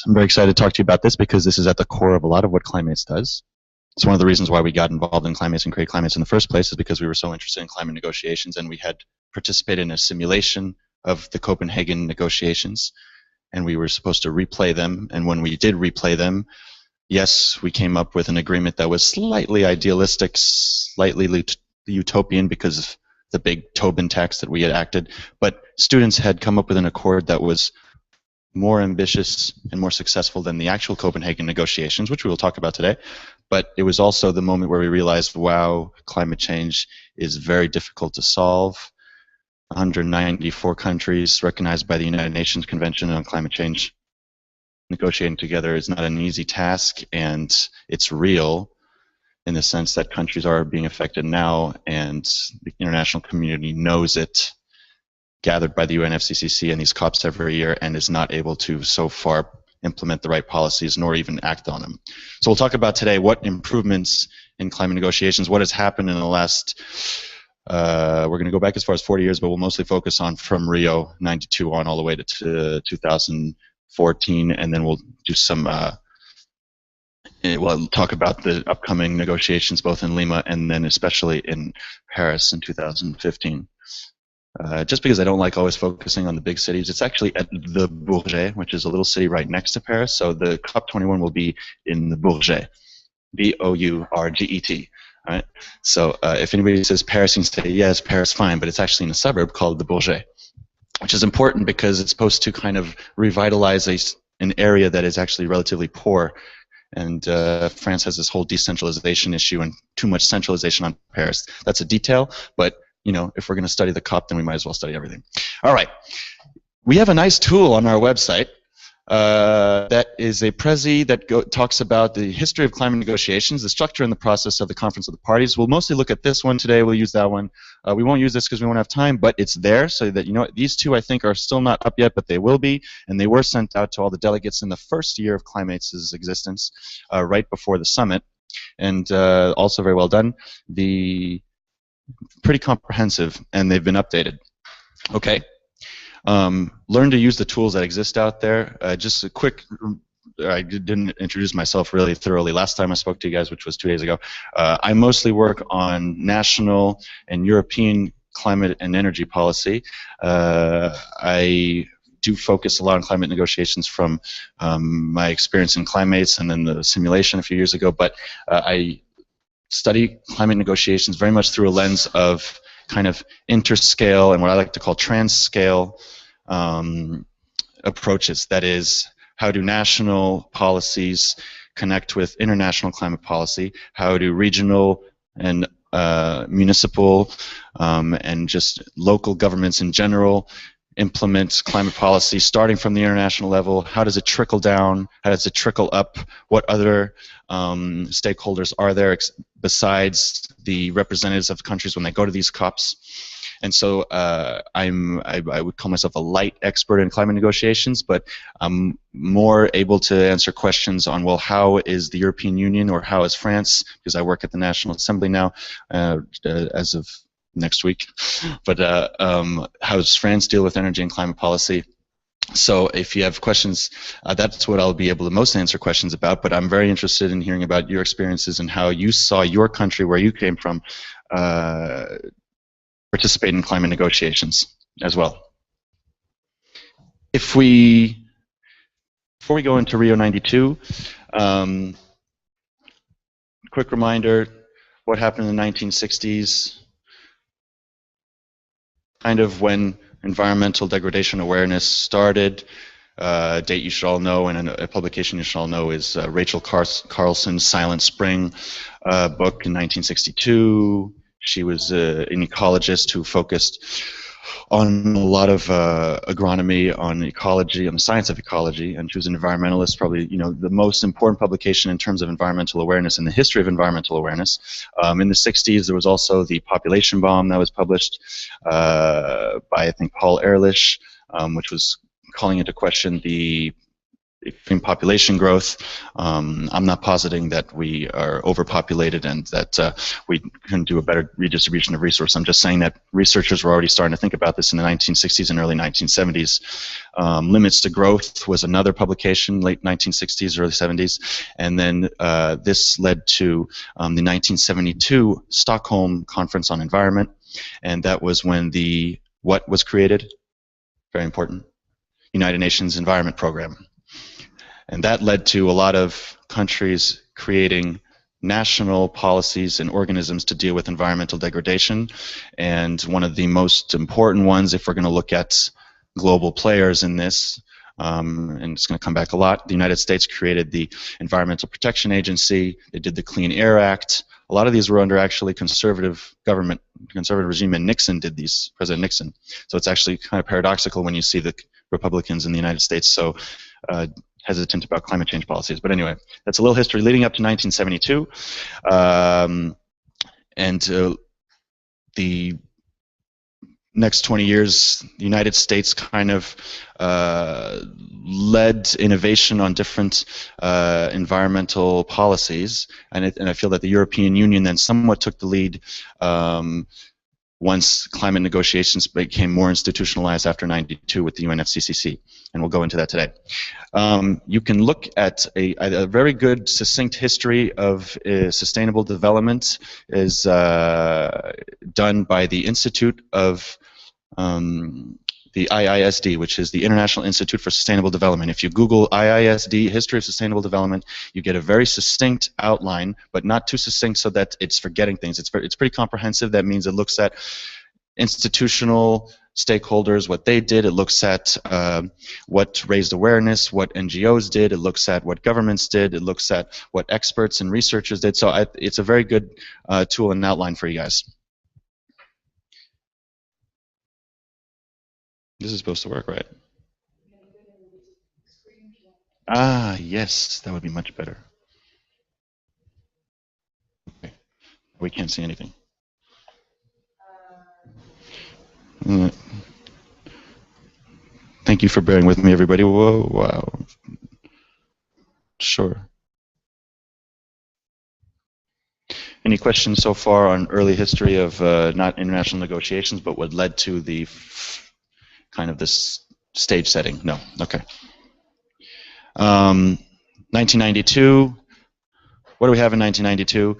I'm very excited to talk to you about this because this is at the core of a lot of what Climates does. It's one of the reasons why we got involved in Climates and create Climates in the first place, is because we were so interested in climate negotiations, and we had participated in a simulation of the Copenhagen negotiations, and we were supposed to replay them. And when we did replay them, yes, we came up with an agreement that was slightly idealistic, slightly utopian because of the big Tobin tax that we had acted, but students had come up with an accord that was more ambitious and more successful than the actual Copenhagen negotiations, which we will talk about today. But it was also the moment where we realized, wow, climate change is very difficult to solve. 194 countries recognized by the United Nations Convention on Climate Change. Negotiating together is not an easy task, and it's real in the sense that countries are being affected now, and the international community knows it, gathered by the UNFCCC and these COPs every year, and is not able to so far implement the right policies nor even act on them. So we'll talk about today what improvements in climate negotiations, what has happened in the last, we're going to go back as far as 40 years, but we'll mostly focus on from Rio 92 on all the way to 2014, and then we'll do some, we'll talk about the upcoming negotiations both in Lima and then especially in Paris in 2015. Just because I don't like always focusing on the big cities, it's actually at the Bourget, which is a little city right next to Paris. So the COP21 will be in the Bourget, B-O-U-R-G-E-T. All right. So if anybody says Paris, you can say yes, Paris, fine, but it's actually in a suburb called the Bourget, which is important because it's supposed to kind of revitalize an area that is actually relatively poor. And France has this whole decentralization issue and too much centralization on Paris. That's a detail, but you know, if we're going to study the COP, then we might as well study everything. All right. We have a nice tool on our website that is a Prezi that talks about the history of climate negotiations, the structure and the process of the Conference of the Parties. We'll mostly look at this one today. We'll use that one. We won't use this because we won't have time, but it's there so that, you know, these two I think are still not up yet, but they will be, and they were sent out to all the delegates in the first year of Climates' existence, right before the summit, and also very well done. Pretty comprehensive, and they've been updated. Okay. Learn to use the tools that exist out there. Just a quick, I didn't introduce myself really thoroughly last time I spoke to you guys, which was 2 days ago. I mostly work on national and European climate and energy policy. I do focus a lot on climate negotiations from my experience in Climates and then the simulation a few years ago, but I study climate negotiations very much through a lens of kind of interscale and what I like to call trans-scale approaches. That is, how do national policies connect with international climate policy? How do regional and municipal and just local governments in general implement climate policy starting from the international level? How does it trickle down? How does it trickle up? What other stakeholders are there besides the representatives of countries when they go to these COPs? And so I would call myself a light expert in climate negotiations, but I'm more able to answer questions on, well, how is the European Union, or how is France, because I work at the National Assembly now as of next week, but how does France deal with energy and climate policy? So if you have questions, that's what I'll be able to most answer questions about, but I'm very interested in hearing about your experiences and how you saw your country, where you came from, participate in climate negotiations as well. Before we go into Rio 92, quick reminder, what happened in the 1960s, kind of when environmental degradation awareness started. A date you should all know, and a publication you should all know, is Rachel Carlson's Silent Spring book in 1962. She was an ecologist who focused on a lot of agronomy, on ecology, on the science of ecology, and she was an environmentalist, probably, you know, the most important publication in terms of environmental awareness in the history of environmental awareness. In the 60s, there was also the Population Bomb that was published by, I think, Paul Ehrlich, which was calling into question the extreme population growth. I'm not positing that we are overpopulated and that we can do a better redistribution of resources. I'm just saying that researchers were already starting to think about this in the 1960s and early 1970s. Limits to Growth was another publication, late 1960s, early 70s, and then this led to the 1972 Stockholm Conference on Environment, and that was when what was created? Very important. United Nations Environment Program. And that led to a lot of countries creating national policies and organisms to deal with environmental degradation. And one of the most important ones, if we're going to look at global players in this, and it's going to come back a lot, the United States created the Environmental Protection Agency. They did the Clean Air Act. A lot of these were under actually conservative government, conservative regime, and Nixon did these, President Nixon. So it's actually kind of paradoxical when you see the Republicans in the United States so hesitant about climate change policies. But anyway, that's a little history leading up to 1972. The next 20 years, the United States kind of led innovation on different environmental policies, and I feel that the European Union then somewhat took the lead once climate negotiations became more institutionalized after '92 with the UNFCCC, and we'll go into that today. You can look at a very good, succinct history of sustainable development is done by the Institute of the IISD, which is the International Institute for Sustainable Development. If you Google IISD, History of Sustainable Development, you get a very succinct outline, but not too succinct so that it's forgetting things. It's pretty comprehensive. That means it looks at institutional stakeholders, what they did. It looks at what raised awareness, what NGOs did. It looks at what governments did. It looks at what experts and researchers did. So it's a very good tool and outline for you guys. This is supposed to work, right? Ah, yes, that would be much better. Okay. We can't see anything. Thank you for bearing with me, everybody. Whoa, wow. Sure. Any questions so far on early history of not international negotiations, but what led to the kind of this stage setting? No. Okay. 1992. What do we have in 1992?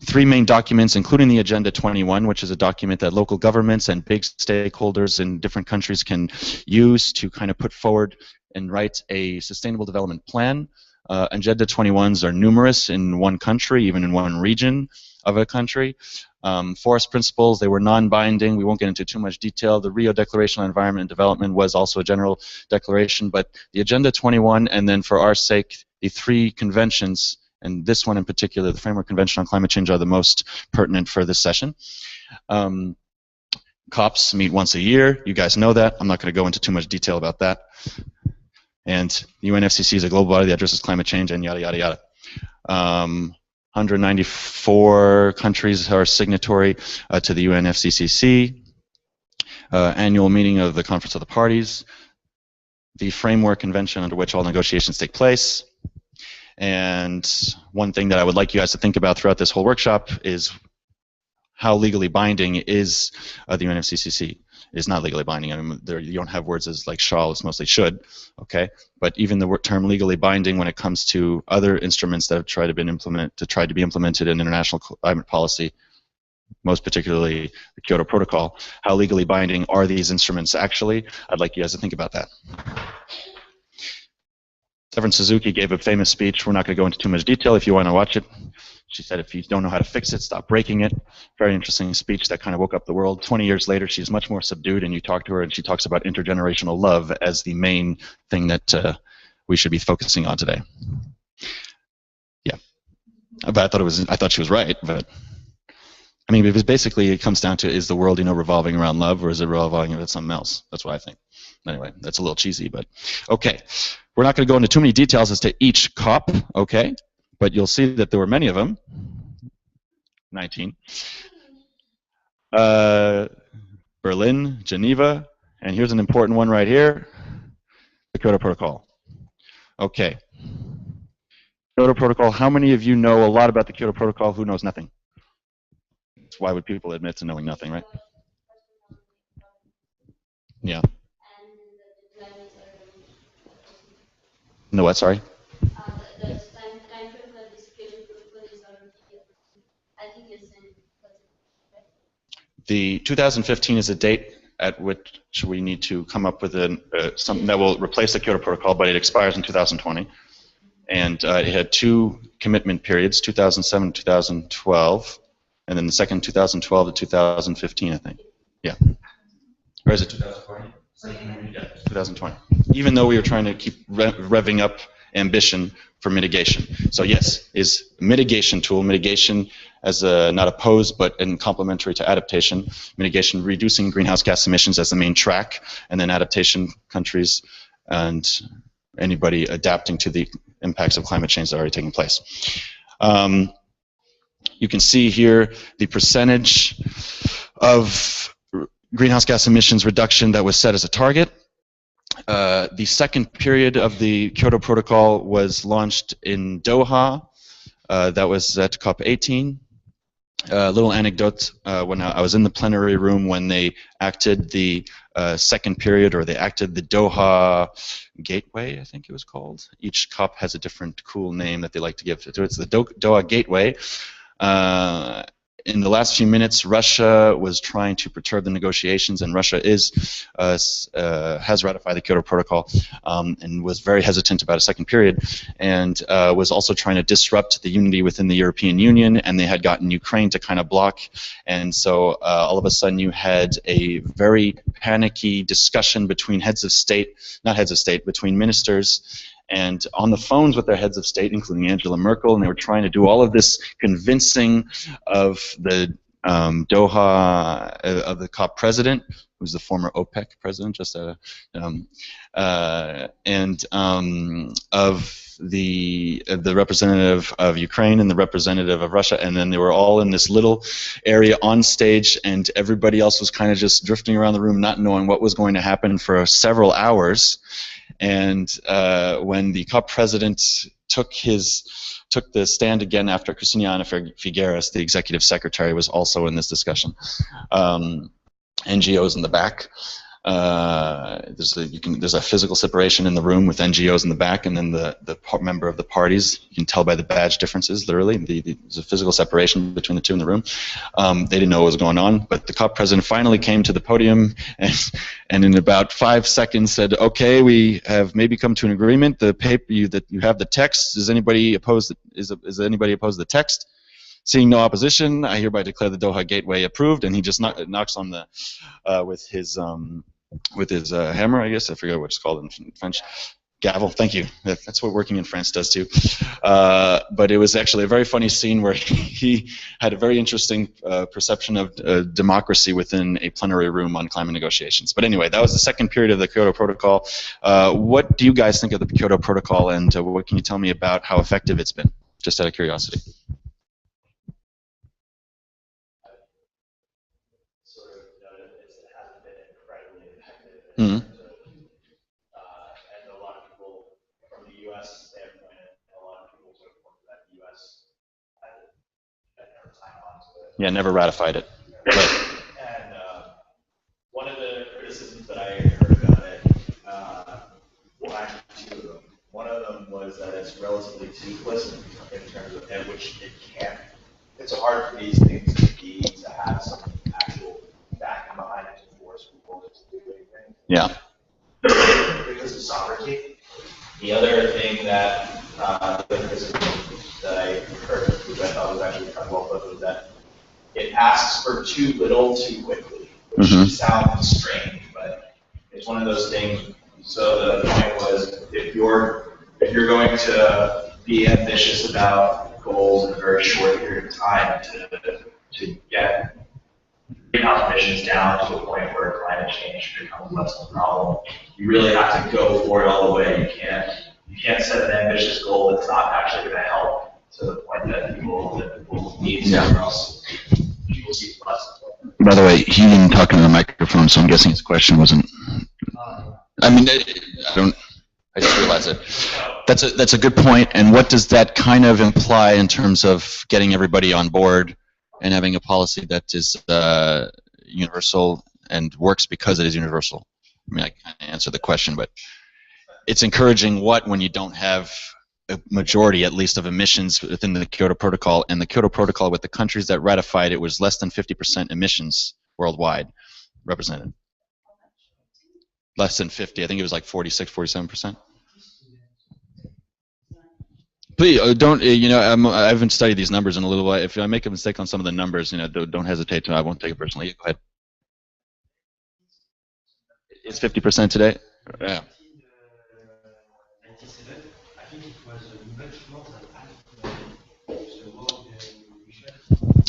Three main documents, including the Agenda 21, which is a document that local governments and big stakeholders in different countries can use to kind of put forward and write a sustainable development plan. Agenda 21s are numerous in one country, even in one region of a country. Forest principles, they were non-binding. We won't get into too much detail. The Rio Declaration on Environment and Development was also a general declaration, but the Agenda 21, and then for our sake, the three conventions, and this one in particular, the Framework Convention on Climate Change, are the most pertinent for this session. COPs meet once a year. You guys know that. I'm not going to go into too much detail about that. And the UNFCCC is a global body that addresses climate change and yada, yada, yada. 194 countries are signatory to the UNFCCC. Annual meeting of the Conference of the Parties. The Framework Convention under which all negotiations take place. And one thing that I would like you guys to think about throughout this whole workshop is how legally binding is the UNFCCC. Is not legally binding. I mean, you don't have words as like shall, it's mostly should, okay? But even the term legally binding when it comes to other instruments that have tried to be implemented in international climate policy, most particularly the Kyoto Protocol, how legally binding are these instruments actually? I'd like you guys to think about that. Severance Suzuki gave a famous speech. We're not going to go into too much detail. If you want to watch it, she said, if you don't know how to fix it, stop breaking it. Very interesting speech that kind of woke up the world. 20 years later, she's much more subdued, and you talk to her, and she talks about intergenerational love as the main thing that we should be focusing on today. Yeah, but I thought she was right. But I mean, because basically it comes down to, is the world, revolving around love, or is it revolving around something else? That's what I think. Anyway, that's a little cheesy, but okay. We're not going to go into too many details as to each COP, okay? But you'll see that there were many of them. 19. Berlin, Geneva, and here's an important one right here. The Kyoto Protocol. Okay. Kyoto Protocol, how many of you know a lot about the Kyoto Protocol? Who knows nothing? Why would people admit to knowing nothing, right? Yeah. No what, sorry? The 2015 is a date at which we need to come up with something that will replace the Kyoto Protocol, but it expires in 2020. And it had two commitment periods, 2007 to 2012, and then the second 2012 to 2015, I think. Yeah. Or is it 2020? Yeah, 2020. Even though we were trying to keep revving up ambition for mitigation. So yes, is a mitigation tool, mitigation as not opposed but in complementary to adaptation, mitigation reducing greenhouse gas emissions as the main track, and then adaptation countries and anybody adapting to the impacts of climate change that are already taking place. You can see here the percentage of greenhouse gas emissions reduction that was set as a target. The second period of the Kyoto Protocol was launched in Doha. That was at COP18. A little anecdote, when I was in the plenary room when they acted the second period, or they acted the Doha Gateway, I think it was called. Each COP has a different cool name that they like to give to it. It's the Doha Gateway. In the last few minutes, Russia was trying to perturb the negotiations, and Russia has ratified the Kyoto Protocol and was very hesitant about a second period, and was also trying to disrupt the unity within the European Union, and they had gotten Ukraine to kind of block, and so all of a sudden you had a very panicky discussion between between ministers, and on the phones with their heads of state, including Angela Merkel, and they were trying to do all of this convincing of the Doha, of the COP president, who's the former OPEC president, just of the representative of Ukraine and the representative of Russia, and then they were all in this little area on stage, and everybody else was kind of just drifting around the room, not knowing what was going to happen for several hours. And when the COP president took the stand again after Cristina Figueres, the executive secretary, was also in this discussion. NGOs in the back. There's a physical separation in the room with NGOs in the back, and then the member of the parties. You can tell by the badge differences, literally. There's a physical separation between the two in the room. They didn't know what was going on, but the COP president finally came to the podium and in about 5 seconds said, "Okay, we have maybe come to an agreement. The paper that you have the text. Is anybody opposed? Is anybody opposed to the text? Seeing no opposition, I hereby declare the Doha Gateway approved." And he just knocks on the with his hammer, I guess. I forget what it's called in French. Gavel, thank you. That's what working in France does too. But it was actually a very funny scene where he had a very interesting perception of democracy within a plenary room on climate negotiations. But anyway, that was the second period of the Kyoto Protocol. What do you guys think of the Kyoto Protocol, and what can you tell me about how effective it's been, just out of curiosity? Mm-hmm. And a lot of people from the U.S. standpoint, and a lot of people sort of point to that the U.S. had never signed on to it. Yeah, never ratified it. Right. And one of the criticisms that I heard about it, well, actually two of them. One of them was that it's relatively toothless in terms of in which it can't. It's hard for these things to have some actual backing behind it to force people to do anything. Yeah. Because of sovereignty. The other thing that the criticism that I heard, which I thought was actually kind of well put, was that it asks for too little too quickly, which sounds strange, but it's one of those things. So the point was, if you're going to be ambitious about goals in a very short period of time to get greenhouse emissions down to a point where climate change becomes less of a problem, you really have to go for it all the way. You can't set an ambitious goal that's not actually going to help to the point that people need somewhere else. People see less. By the way, he didn't talk into the microphone, so I'm guessing his question wasn't. I mean, I don't. I just realized it. That's a good point. And what does that kind of imply in terms of getting everybody on board and having a policy that is universal and works because it is universal? I mean, I kind of answered the question, but it's encouraging what when you don't have a majority, at least, of emissions within the Kyoto Protocol, and the Kyoto Protocol with the countries that ratified it was less than 50% emissions worldwide represented. Less than 50. I think it was like 46, 47%. Please don't. I haven't studied these numbers in a little while. If I make a mistake on some of the numbers, don't hesitate to. I won't take it personally. Go ahead. It's 50% today. Yeah.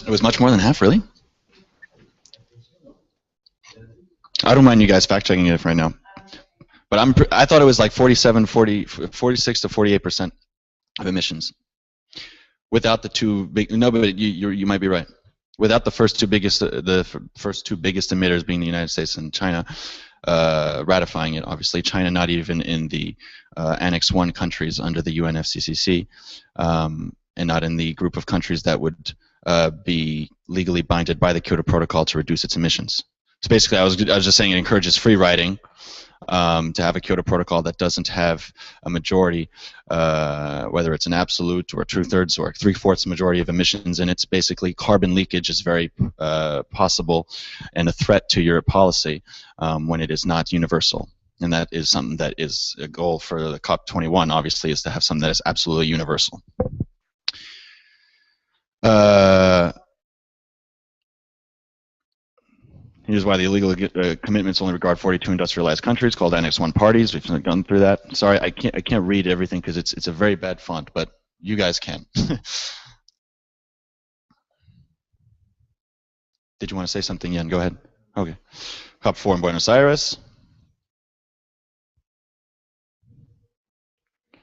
It was much more than half, really? I don't mind you guys fact checking it right now, but I thought it was like 46 to 48% of emissions, without the two big. No, but you might be right. Without the first two biggest emitters being the United States and China ratifying it. Obviously, China not even in the Annex 1 countries under the UNFCCC, and not in the group of countries that would be legally binded by the Kyoto Protocol to reduce its emissions. So basically, I was just saying it encourages free riding to have a Kyoto Protocol that doesn't have a majority, whether it's an absolute or a 2/3 or a 3/4 majority of emissions, and it's basically carbon leakage is very possible and a threat to your policy when it is not universal. And that is something that is a goal for the COP21, obviously, is to have something that is absolutely universal. Here's why the illegal commitments only regard 42 industrialized countries called Annex 1 parties. We've gone through that. Sorry, I can't read everything because it's a very bad font, but you guys can. Did you want to say something, Yen? Go ahead. Okay. COP4 in Buenos Aires.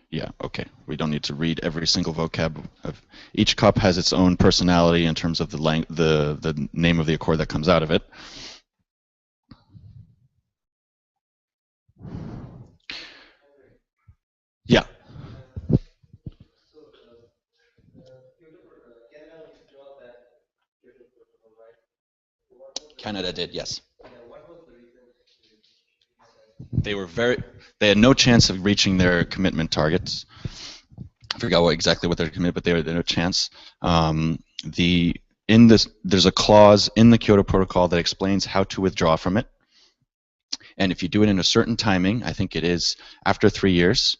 Yeah, okay. We don't need to read every single vocab. Each COP has its own personality in terms of the name of the accord that comes out of it. Yeah. Canada did, yes. They had no chance of reaching their commitment targets. I forgot exactly what their commitment, but they had no chance. There's a clause in the Kyoto Protocol that explains how to withdraw from it. And if you do it in a certain timing, I think it is after 3 years,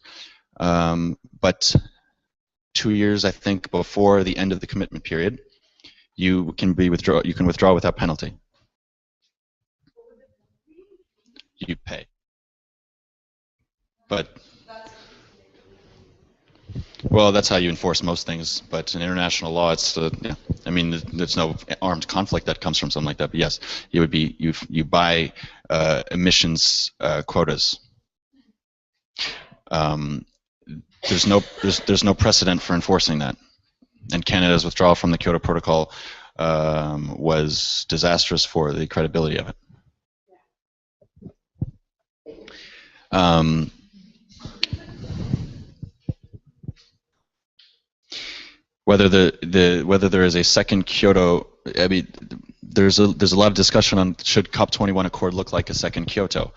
but 2 years, I think, before the end of the commitment period, you can withdraw without penalty. You pay. But well, that's how you enforce most things. But in international law, it's yeah. I mean, there's no armed conflict that comes from something like that. But yes, it would be you buy emissions quotas. There's no precedent for enforcing that, and Canada's withdrawal from the Kyoto Protocol was disastrous for the credibility of it. Whether there is a second Kyoto, I mean, there's a lot of discussion on should COP21 Accord look like a second Kyoto,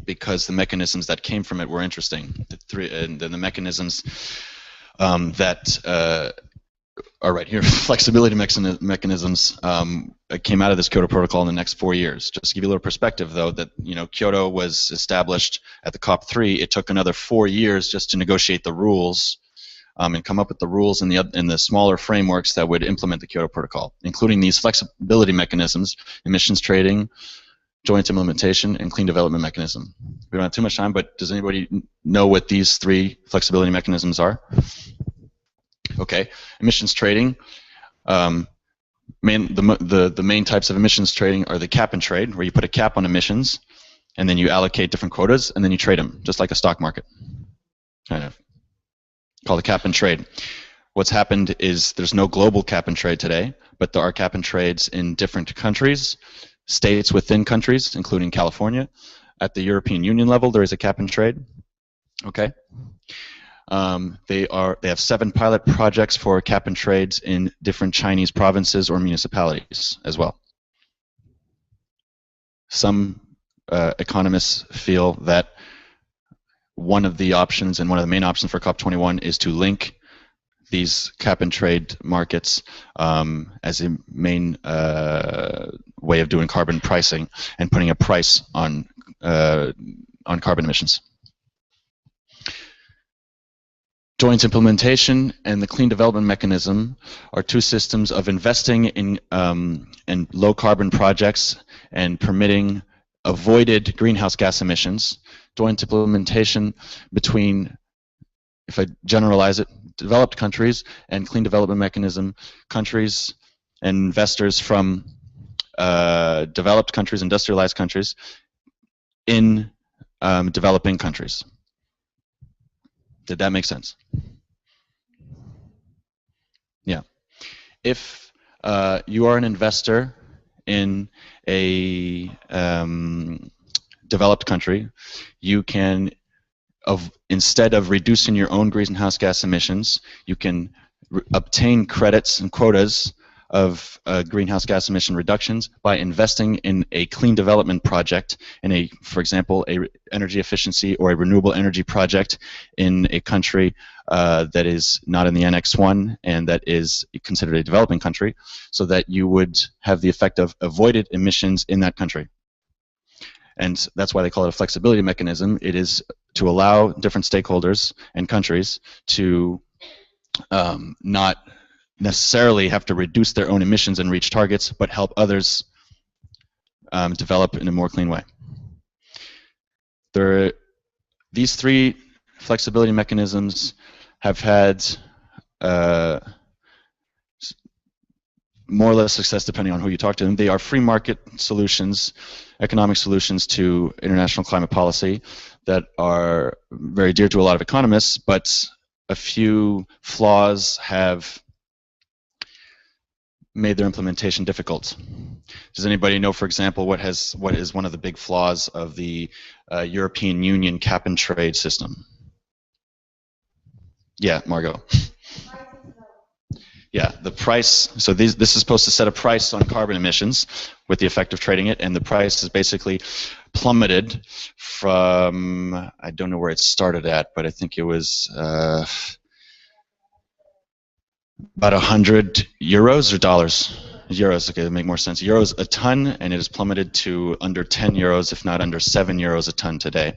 because the mechanisms that came from it were interesting. The mechanisms that are right here, flexibility mechanisms came out of this Kyoto Protocol in the next 4 years. Just to give you a little perspective, though, that Kyoto was established at the COP3. It took another 4 years just to negotiate the rules and come up with the rules in the smaller frameworks that would implement the Kyoto Protocol, including these flexibility mechanisms, emissions trading, joint implementation, and clean development mechanism. We don't have too much time, but does anybody know what these 3 flexibility mechanisms are? Okay, emissions trading. The main types of emissions trading are the cap and trade, where you put a cap on emissions, and then you allocate different quotas, and then you trade them, just like a stock market, kind of. Called a cap and trade. What's happened is there's no global cap and trade today, but there are cap and trades in different countries, states within countries, including California, At the European Union level, there is a cap and trade. Okay. They have 7 pilot projects for cap and trades in different Chinese provinces or municipalities as well. Some economists feel that one of the options and one of the main options for COP21 is to link these cap and trade markets as a main way of doing carbon pricing and putting a price on carbon emissions. Joint implementation and the clean development mechanism are 2 systems of investing in low carbon projects and permitting avoided greenhouse gas emissions. Joint implementation between, if I generalize it, developed countries and clean development mechanism countries and investors from developed countries, industrialized countries in developing countries. Did that make sense? Yeah. If you are an investor in a developed country, you can, instead of reducing your own greenhouse gas emissions, you can obtain credits and quotas of greenhouse gas emission reductions by investing in a clean development project in for example, a energy efficiency or a renewable energy project in a country that is not in the Annex 1 and that is considered a developing country, so that you would have the effect of avoided emissions in that country. And that's why they call it a flexibility mechanism. It is to allow different stakeholders and countries to not necessarily have to reduce their own emissions and reach targets, but help others develop in a more clean way. These 3 flexibility mechanisms have had more or less success depending on who you talk to them. They are free market solutions, economic solutions to international climate policy that are very dear to a lot of economists, but a few flaws have made their implementation difficult. Does anybody know, for example, what is one of the big flaws of the European Union cap and trade system? Yeah, Margot. Yeah, the price. So this is supposed to set a price on carbon emissions with the effect of trading it, and the price is basically plummeted from, I don't know where it started at, but I think it was about 100 euros or dollars? Euros, okay, that make more sense. Euros a ton, and it has plummeted to under 10 euros, if not under 7 euros a ton today.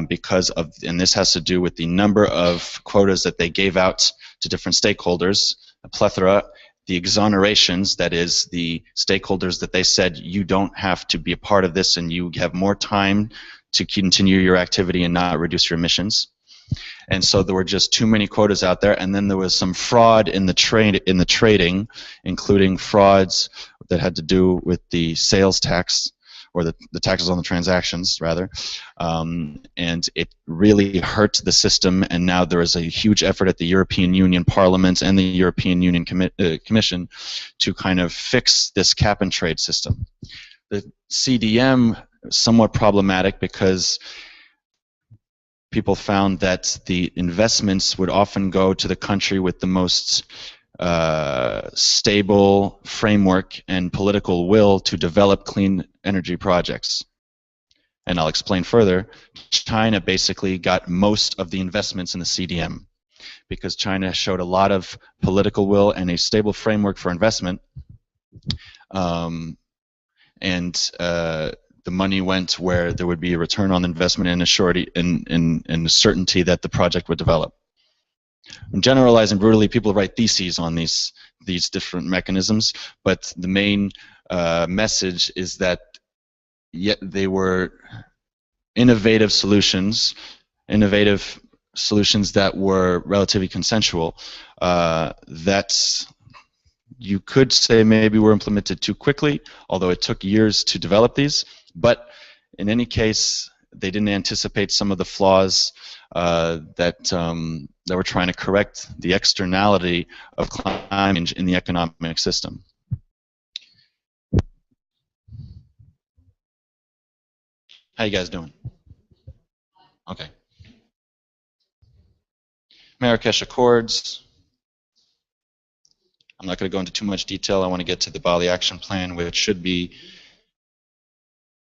Because of, and this has to do with the number of quotas that they gave out to different stakeholders, a plethora, the exonerations, that is, the stakeholders that they said you don't have to be a part of this and you have more time to continue your activity and not reduce your emissions. And so there were just too many quotas out there, and then there was some fraud in the trading, including frauds that had to do with the sales tax, or the taxes on the transactions, rather, and it really hurt the system. And now there is a huge effort at the European Union Parliament and the European Union Commission to kind of fix this cap and trade system. The CDM is somewhat problematic because people found that the investments would often go to the country with the most stable framework and political will to develop clean energy projects. And I'll explain further. China basically got most of the investments in the CDM because China showed a lot of political will and a stable framework for investment, the money went where there would be a return on investment and a surety and a certainty that the project would develop. I'm generalizing brutally. People write theses on these different mechanisms, but the main message is that they were innovative solutions that were relatively consensual, that you could say maybe were implemented too quickly, although it took years to develop these. But in any case, they didn't anticipate some of the flaws that were trying to correct the externality of climate change in the economic system. How you guys doing? Okay. Marrakesh Accords. I'm not going to go into too much detail. I want to get to the Bali Action Plan, which should be,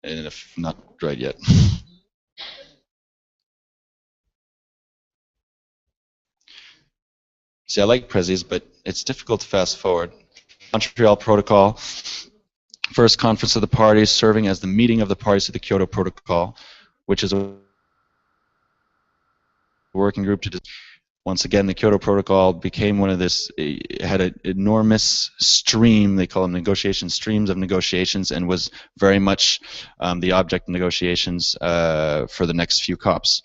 if not right yet. See, I like Prezis, but it's difficult to fast forward. Montreal Protocol, first conference of the parties, serving as the meeting of the parties to the Kyoto Protocol, which is a working group to. Once again, the Kyoto Protocol became one of this, it had an enormous stream, they call them negotiation streams of negotiations, and was very much the object of negotiations for the next few COPs,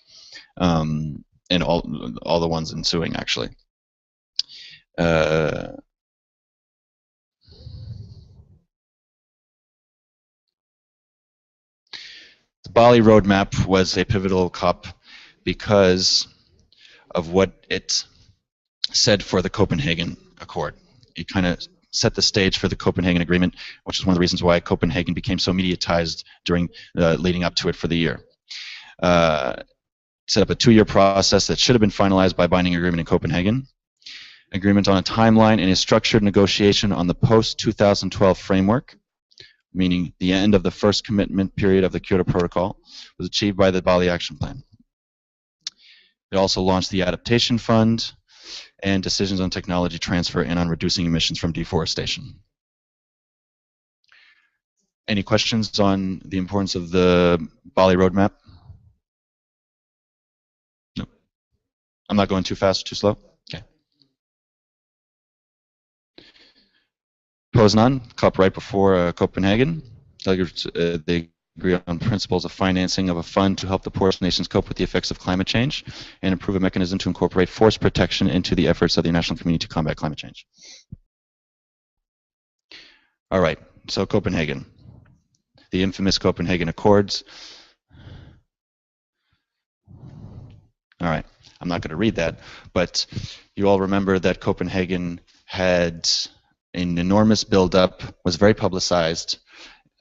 and all the ones ensuing, actually. The Bali Roadmap was a pivotal COP because of what it said for the Copenhagen Accord. It kind of set the stage for the Copenhagen Agreement, which is one of the reasons why Copenhagen became so mediatized during leading up to it for the year. Set up a 2-year process that should have been finalized by binding agreement in Copenhagen. Agreement on a timeline and a structured negotiation on the post-2012 framework, meaning the end of the first commitment period of the Kyoto Protocol, was achieved by the Bali Action Plan. It also launched the Adaptation Fund and decisions on technology transfer and on reducing emissions from deforestation. Any questions on the importance of the Bali Roadmap? No. I'm not going too fast or too slow? Okay. Poznan, COP right before Copenhagen. They agree on principles of financing of a fund to help the poorest nations cope with the effects of climate change and improve a mechanism to incorporate forest protection into the efforts of the international community to combat climate change. All right, so Copenhagen. The infamous Copenhagen Accords. All right, I'm not going to read that, but you all remember that Copenhagen had an enormous buildup, was very publicized.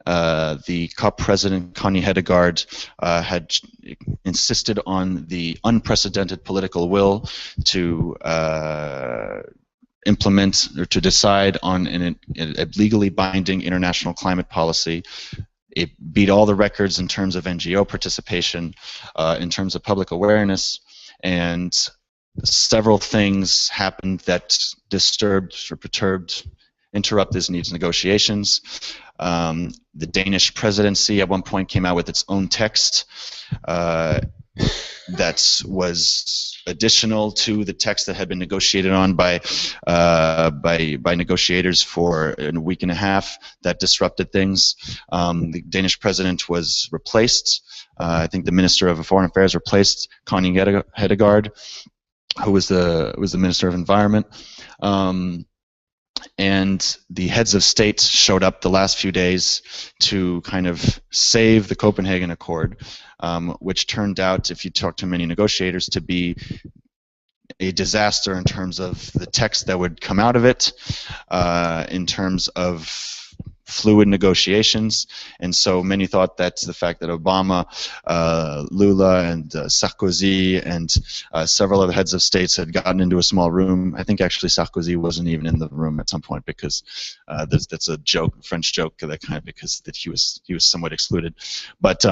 The COP president, Connie Hedegaard, had insisted on the unprecedented political will to implement or to decide on a legally binding international climate policy. It beat all the records in terms of NGO participation, in terms of public awareness, and several things happened that disturbed or perturbed, interrupted these negotiations. The Danish presidency at one point came out with its own text that was additional to the text that had been negotiated on by negotiators for a week and a half. That disrupted things. The Danish president was replaced. I think the Minister of Foreign Affairs replaced Connie Hedegaard, who was the Minister of Environment. And the heads of state showed up the last few days to kind of save the Copenhagen Accord, which turned out, if you talk to many negotiators, to be a disaster in terms of the text that would come out of it, in terms of fluid negotiations. And so many thought that the fact that Obama, Lula, and Sarkozy, and several other heads of states had gotten into a small room. I think actually Sarkozy wasn't even in the room at some point, because that's a joke, French joke, that kind of, because that he was somewhat excluded. But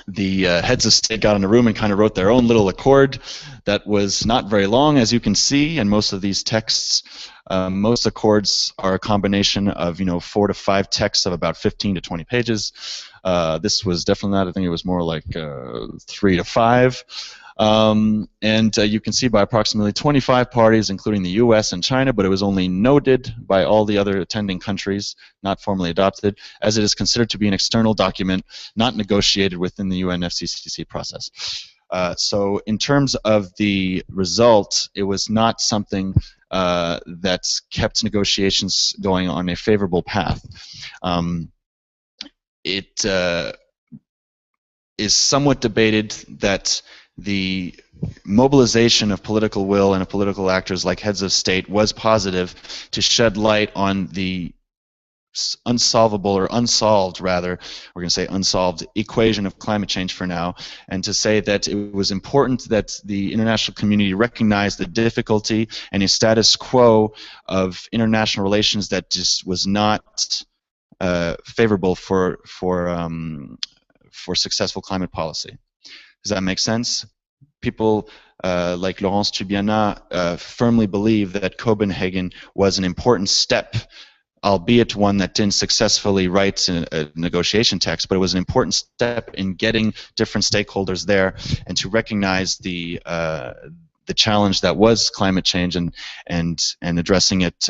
the heads of state got in a room and kind of wrote their own little accord that was not very long, as you can see, and most of these texts, most accords are a combination of 4 to 5 texts of about 15 to 20 pages. This was definitely not. I think it was more like 3 to 5. And you can see by approximately 25 parties, including the U.S. and China, but it was only noted by all the other attending countries, not formally adopted, as it is considered to be an external document, not negotiated within the UNFCCC process. So in terms of the result, it was not something that kept negotiations going on a favorable path. It is somewhat debated that the mobilization of political will and of political actors like heads of state was positive to shed light on the unsolvable, or unsolved rather, we're going to say unsolved equation of climate change for now, and to say that it was important that the international community recognize the difficulty and a status quo of international relations that just was not favorable for successful climate policy. Does that make sense? People like Laurence Tubiana firmly believe that Copenhagen was an important step, albeit one that didn't successfully write a negotiation text, but it was an important step in getting different stakeholders there and to recognize the challenge that was climate change and addressing it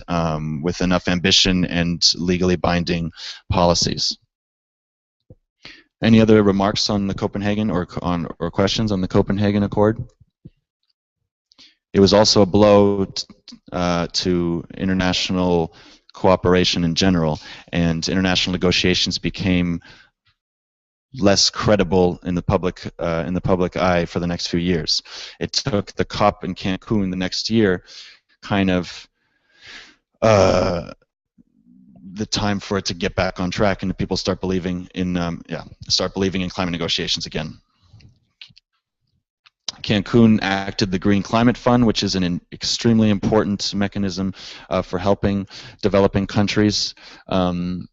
with enough ambition and legally binding policies. Any other remarks on the Copenhagen or questions on the Copenhagen Accord? It was also a blow to international cooperation in general, and international negotiations became less credible in the public eye for the next few years. It took the COP in Cancun the next year kind of the time for it to get back on track and people start believing in climate negotiations again. Cancun acted the Green Climate Fund, which is an extremely important mechanism for helping developing countries in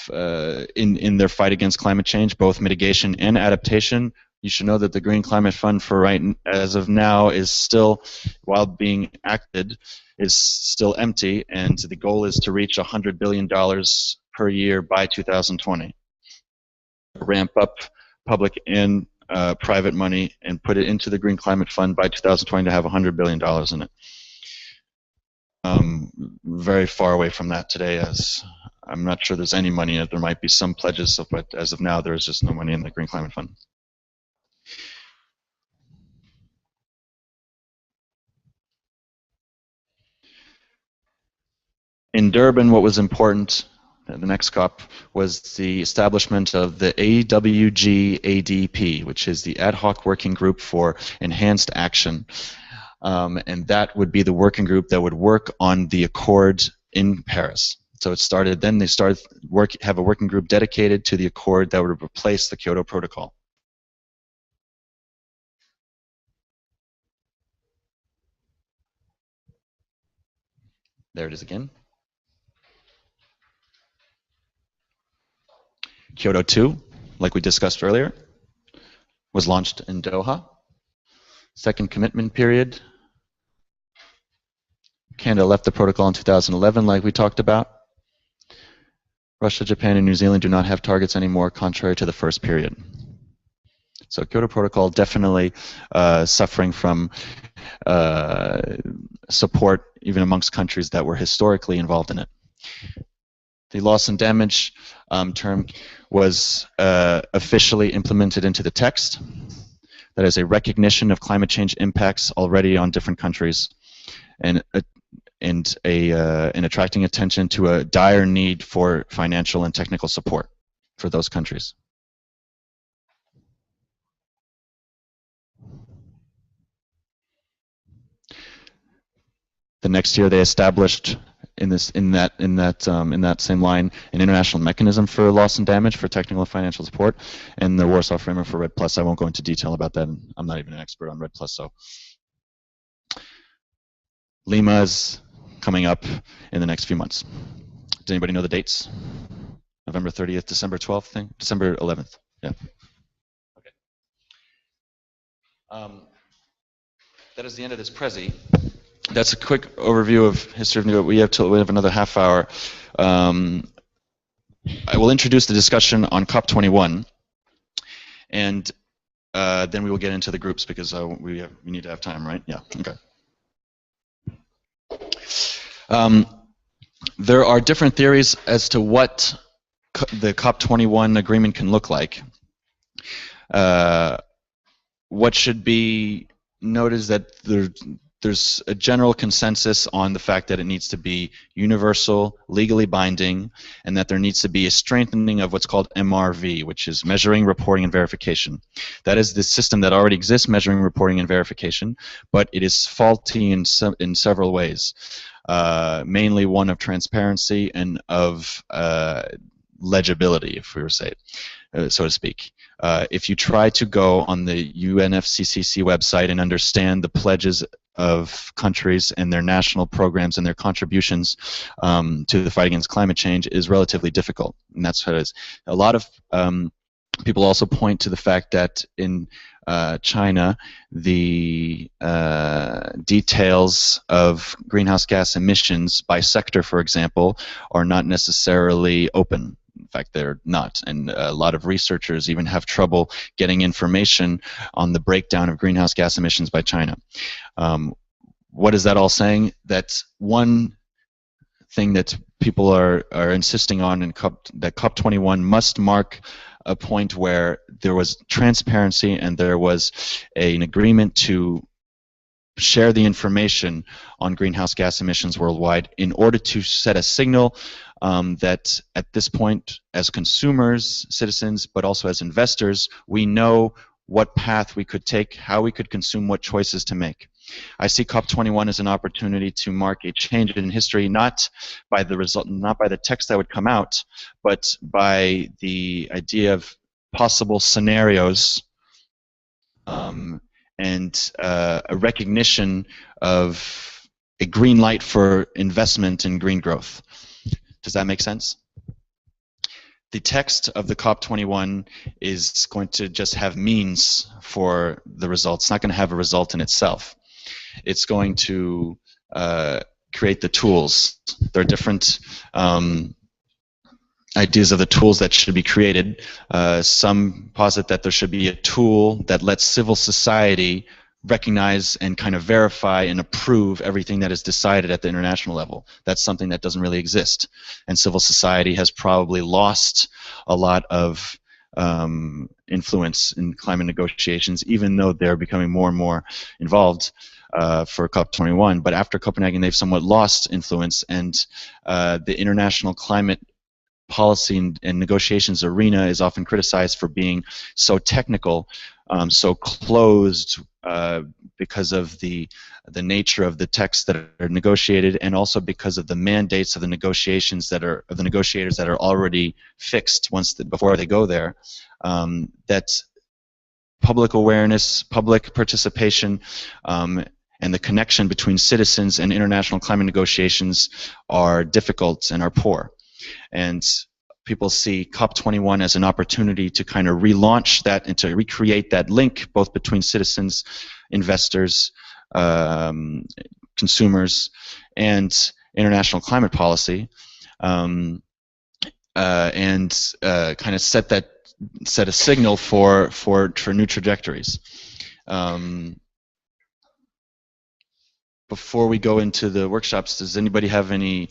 their fight against climate change, both mitigation and adaptation. You should know that the Green Climate Fund as of now is still, while being acted, is still empty, and the goal is to reach $100 billion per year by 2020. Ramp up public and private money and put it into the Green Climate Fund by 2020 to have $100 billion in it. Very far away from that today, as I'm not sure there's any money in it. There might be some pledges, but as of now, there is just no money in the Green Climate Fund. In Durban, what was important, the next COP, was the establishment of the AWG-ADP, which is the Ad Hoc Working Group for Enhanced Action. And that would be the working group that would work on the accord in Paris. So it started, then they started have a working group dedicated to the accord that would replace the Kyoto Protocol. There it is again. Kyoto 2, like we discussed earlier, was launched in Doha. Second commitment period. Canada left the protocol in 2011, like we talked about. Russia, Japan, and New Zealand do not have targets anymore, contrary to the first period. So Kyoto Protocol definitely suffering from support even amongst countries that were historically involved in it. The loss and damage term was officially implemented into the text. That is a recognition of climate change impacts already on different countries, and attracting attention to a dire need for financial and technical support for those countries. The next year, they established in that same line an international mechanism for loss and damage for technical and financial support, and the Warsaw Framework for REDD+. I won't go into detail about that. I'm not even an expert on REDD+. So Lima is coming up in the next few months. Does anybody know the dates? November 30th, December 12th thing? December 11th. Yeah. Okay. That is the end of this Prezi. That's a quick overview of history of negotiations. We have another half hour. I will introduce the discussion on COP21, and then we will get into the groups because we need to have time, right? Yeah. Okay. There are different theories as to what the COP21 agreement can look like. What should be noted is that there's a general consensus on the fact that it needs to be universal, legally binding, and that there needs to be a strengthening of what's called MRV, which is measuring, reporting, and verification. That is the system that already exists, measuring, reporting, and verification, but it is faulty in several ways. mainly one of transparency and of legibility, if we were to say it, so to speak. If you try to go on the UNFCCC website and understand the pledges of countries and their national programs and their contributions to the fight against climate change, is relatively difficult, and that's what it is. A lot of people also point to the fact that in China, the details of greenhouse gas emissions by sector, for example, are not necessarily open. In fact, they're not, and a lot of researchers even have trouble getting information on the breakdown of greenhouse gas emissions by China. What is that all saying? That one thing that people are insisting on in that COP21 must mark a point where there was transparency and there was an agreement to share the information on greenhouse gas emissions worldwide in order to set a signal that at this point, as consumers, citizens, but also as investors, we know what path we could take, how we could consume, what choices to make. I see COP21 as an opportunity to mark a change in history, not by the result, not by the text that would come out, but by the idea of possible scenarios and a recognition of a green light for investment in green growth. Does that make sense? The text of the COP21 is going to just have means for the result. It's not going to have a result in itself. It's going to create the tools. There are different ideas of the tools that should be created. Some posit that there should be a tool that lets civil society recognize and kind of verify and approve everything that is decided at the international level. That's something that doesn't really exist. And civil society has probably lost a lot of influence in climate negotiations, even though they're becoming more and more involved for COP21. But after Copenhagen, they've somewhat lost influence, and the international climate policy and negotiations arena is often criticized for being so technical, so closed, because of the nature of the texts that are negotiated, and also because of the mandates of the negotiations that are of the negotiators that are already fixed before they go there. That public awareness, public participation, and the connection between citizens and international climate negotiations are difficult and are poor. And people see COP21 as an opportunity to kind of relaunch that and to recreate that link both between citizens, investors, consumers, and international climate policy, and kind of set a signal for new trajectories. Before we go into the workshops, does anybody have any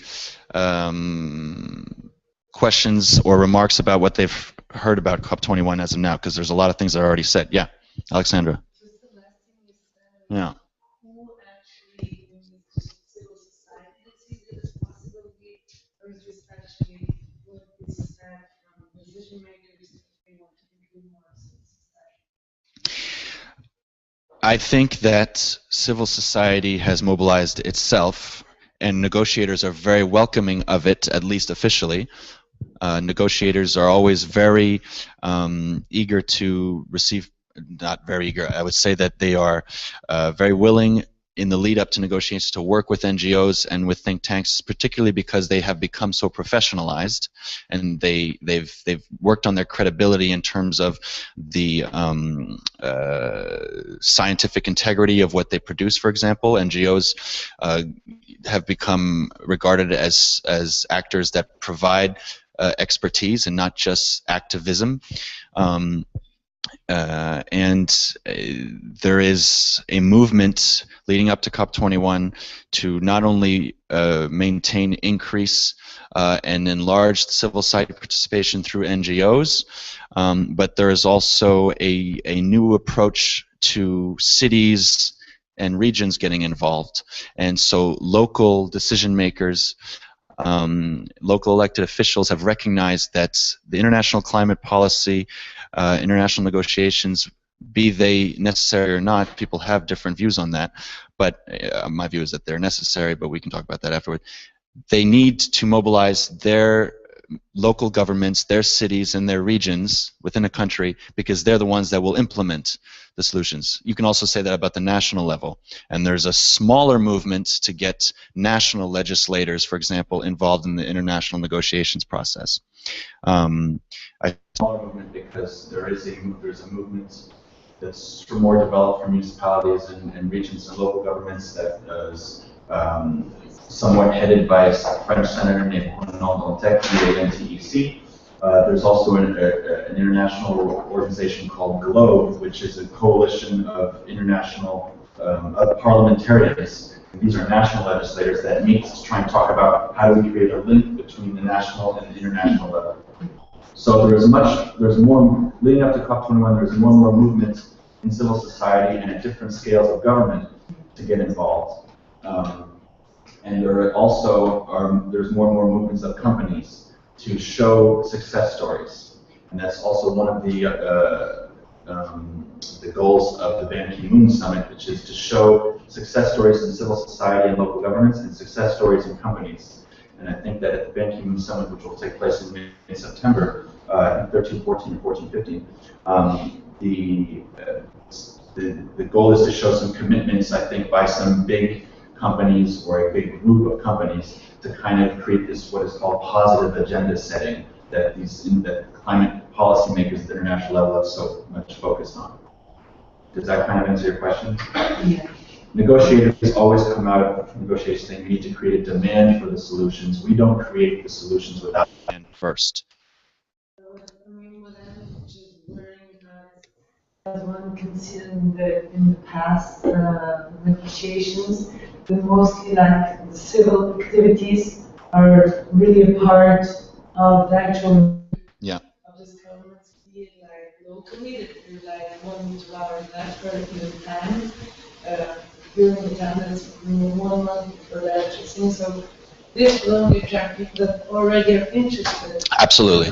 questions or remarks about what they've heard about COP21 as of now? Because there's a lot of things that are already said. Yeah, Alexandra. Just the last thing you said. Yeah. Who actually, civil society, sees the responsibility, or is this actually what is said from decision makers if they want to include more civil society? I think that civil society has mobilized itself, and negotiators are very welcoming of it, at least officially. Negotiators are always very eager to receive, not very eager, I would say that they are very willing in the lead up to negotiations to work with NGOs and with think tanks, particularly because they have become so professionalized, and they've worked on their credibility in terms of the scientific integrity of what they produce. For example, NGOs have become regarded as actors that provide expertise and not just activism. And there is a movement leading up to COP21 to not only maintain, increase, and enlarge the civil society participation through NGOs, but there is also a new approach to cities and regions getting involved. And so local decision makers, local elected officials have recognized that the international climate policy, international negotiations be they necessary or not, people have different views on that, but my view is that they're necessary, but we can talk about that afterward. They need to mobilize their local governments, their cities, and their regions within a country, because they're the ones that will implement the solutions. You can also say that about the national level, and there's a smaller movement to get national legislators, for example, involved in the international negotiations process. A smaller movement because there's a movement that's more developed for municipalities and regions and local governments that is somewhat headed by a French senator named Renaud Dantec, DANTEC. There's also an international organization called GLOBE, which is a coalition of international parliamentarians. And these are national legislators that meet to try and talk about how do we create a link between the national and the international level. So there's more, leading up to COP21, there's more and more movements in civil society and at different scales of government to get involved. And there's more and more movements of companies to show success stories. And that's also one of the goals of the Ban Ki-moon Summit, which is to show success stories in civil society and local governments and success stories in companies. And I think that at the Ban Ki-moon Summit, which will take place in September, I think 13-14 or 14-15, the goal is to show some commitments, I think, by some big companies or a big group of companies to kind of create this what is called positive agenda setting that that climate policymakers at the international level have so much focused on. Does that kind of answer your question? Yeah. Negotiators always come out of negotiations saying we need to create a demand for the solutions. We don't create the solutions without demand first. As one considering in the past negotiations, but mostly like the civil activities are really a part of the actual of this government, be it like locally, that you're like wanting to our that particular time, during the time that's 1 month for the actual thing. So this will only attract people that already are interested. Absolutely.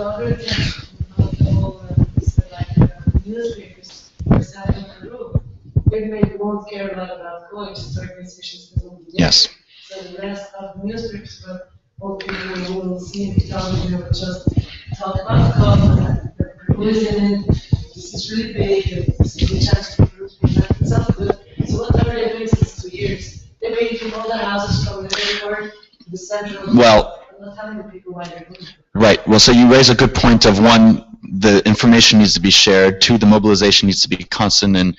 Newspapers, for example, in Peru, they won't care a lot about going to certain decisions that will be there. Yes. So the rest of the newspapers, but all people will see the television will just talk about the Peru is in it, this is really big, this is a chance for Peru to be back, it sounds good. So what are they doing since 2 years? They're making all the houses from the airport to the central. Well, I'm not telling the people why they're doing it. Right. Well, so you raise a good point of one, the information needs to be shared. 2, the mobilization needs to be constant, and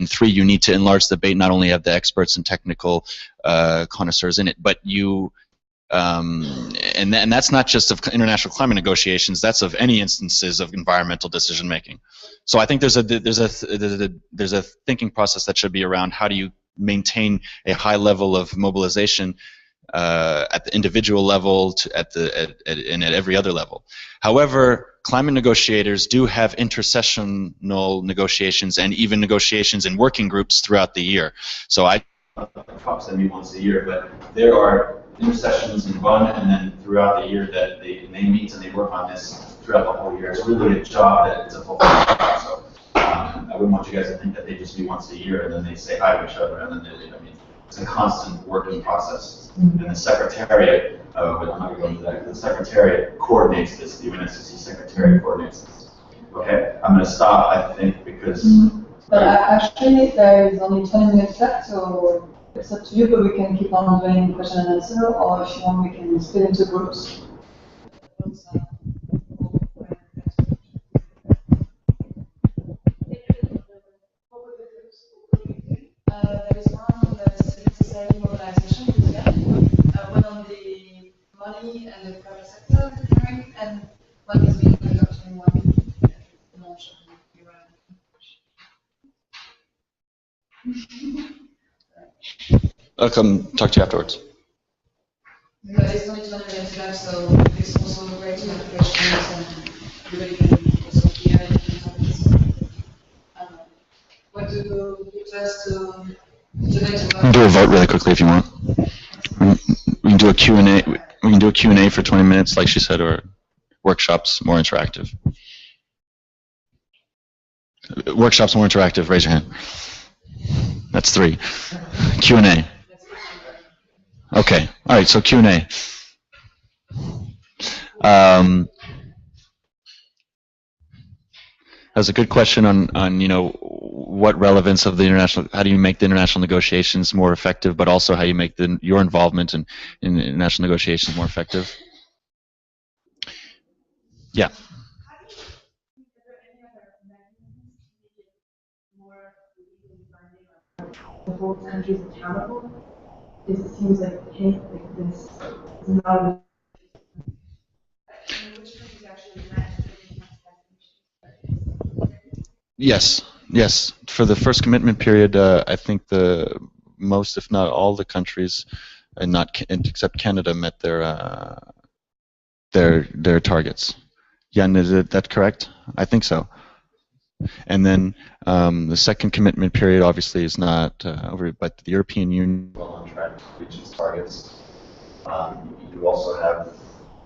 3, you need to enlarge the debate. Not only have the experts and technical connoisseurs in it, but you, and that's not just of international climate negotiations. That's of any instances of environmental decision making. So I think there's a thinking process that should be around how do you maintain a high level of mobilization at the individual level and at every other level. However, climate negotiators do have intersessional negotiations and even negotiations in working groups throughout the year. So COPs meet once a year, but there are intersessions in Bonn and then throughout the year that they meet and they work on this throughout the whole year. It's really a job that it's a full-time job. So I wouldn't want you guys to think that they just meet once a year and then they say hi to each other and then they leave. I mean, it's a constant working process. And the Secretariat, I'm not going to go into that, the Secretariat coordinates this, the UNSCC Secretariat coordinates this. Okay, I'm going to stop, I think, because... But actually, there is only 20 minutes left, so it's up to you, but we can keep on doing question and answer, or if you want, we can split into groups. There is one on the civil society mobilization, one on the money and the private sector hearing, and one is being conducted in one launch of I'll come talk to you afterwards. But it's only 20 minutes left, so it's also great to have questions and everybody can also hear and have this. What do you suggest to We can do a vote really quickly if you want. We can do a Q&A. We can do a Q&A for 20 minutes, like she said, or workshops, more interactive. Workshops more interactive. Raise your hand. That's 3. Q&A. Okay. All right. So Q&A. That's a good question on what relevance of the international. How do you make the international negotiations more effective, but also how you make your involvement in international negotiations more effective. Yeah. The whole country is accountable. It seems like this is not. Yes. Yes. For the first commitment period, I think the most, if not all, the countries, and except Canada, met their targets. Jan, is that correct? I think so. And then the second commitment period obviously is not over, but the European Union well on track to reach its targets. You also have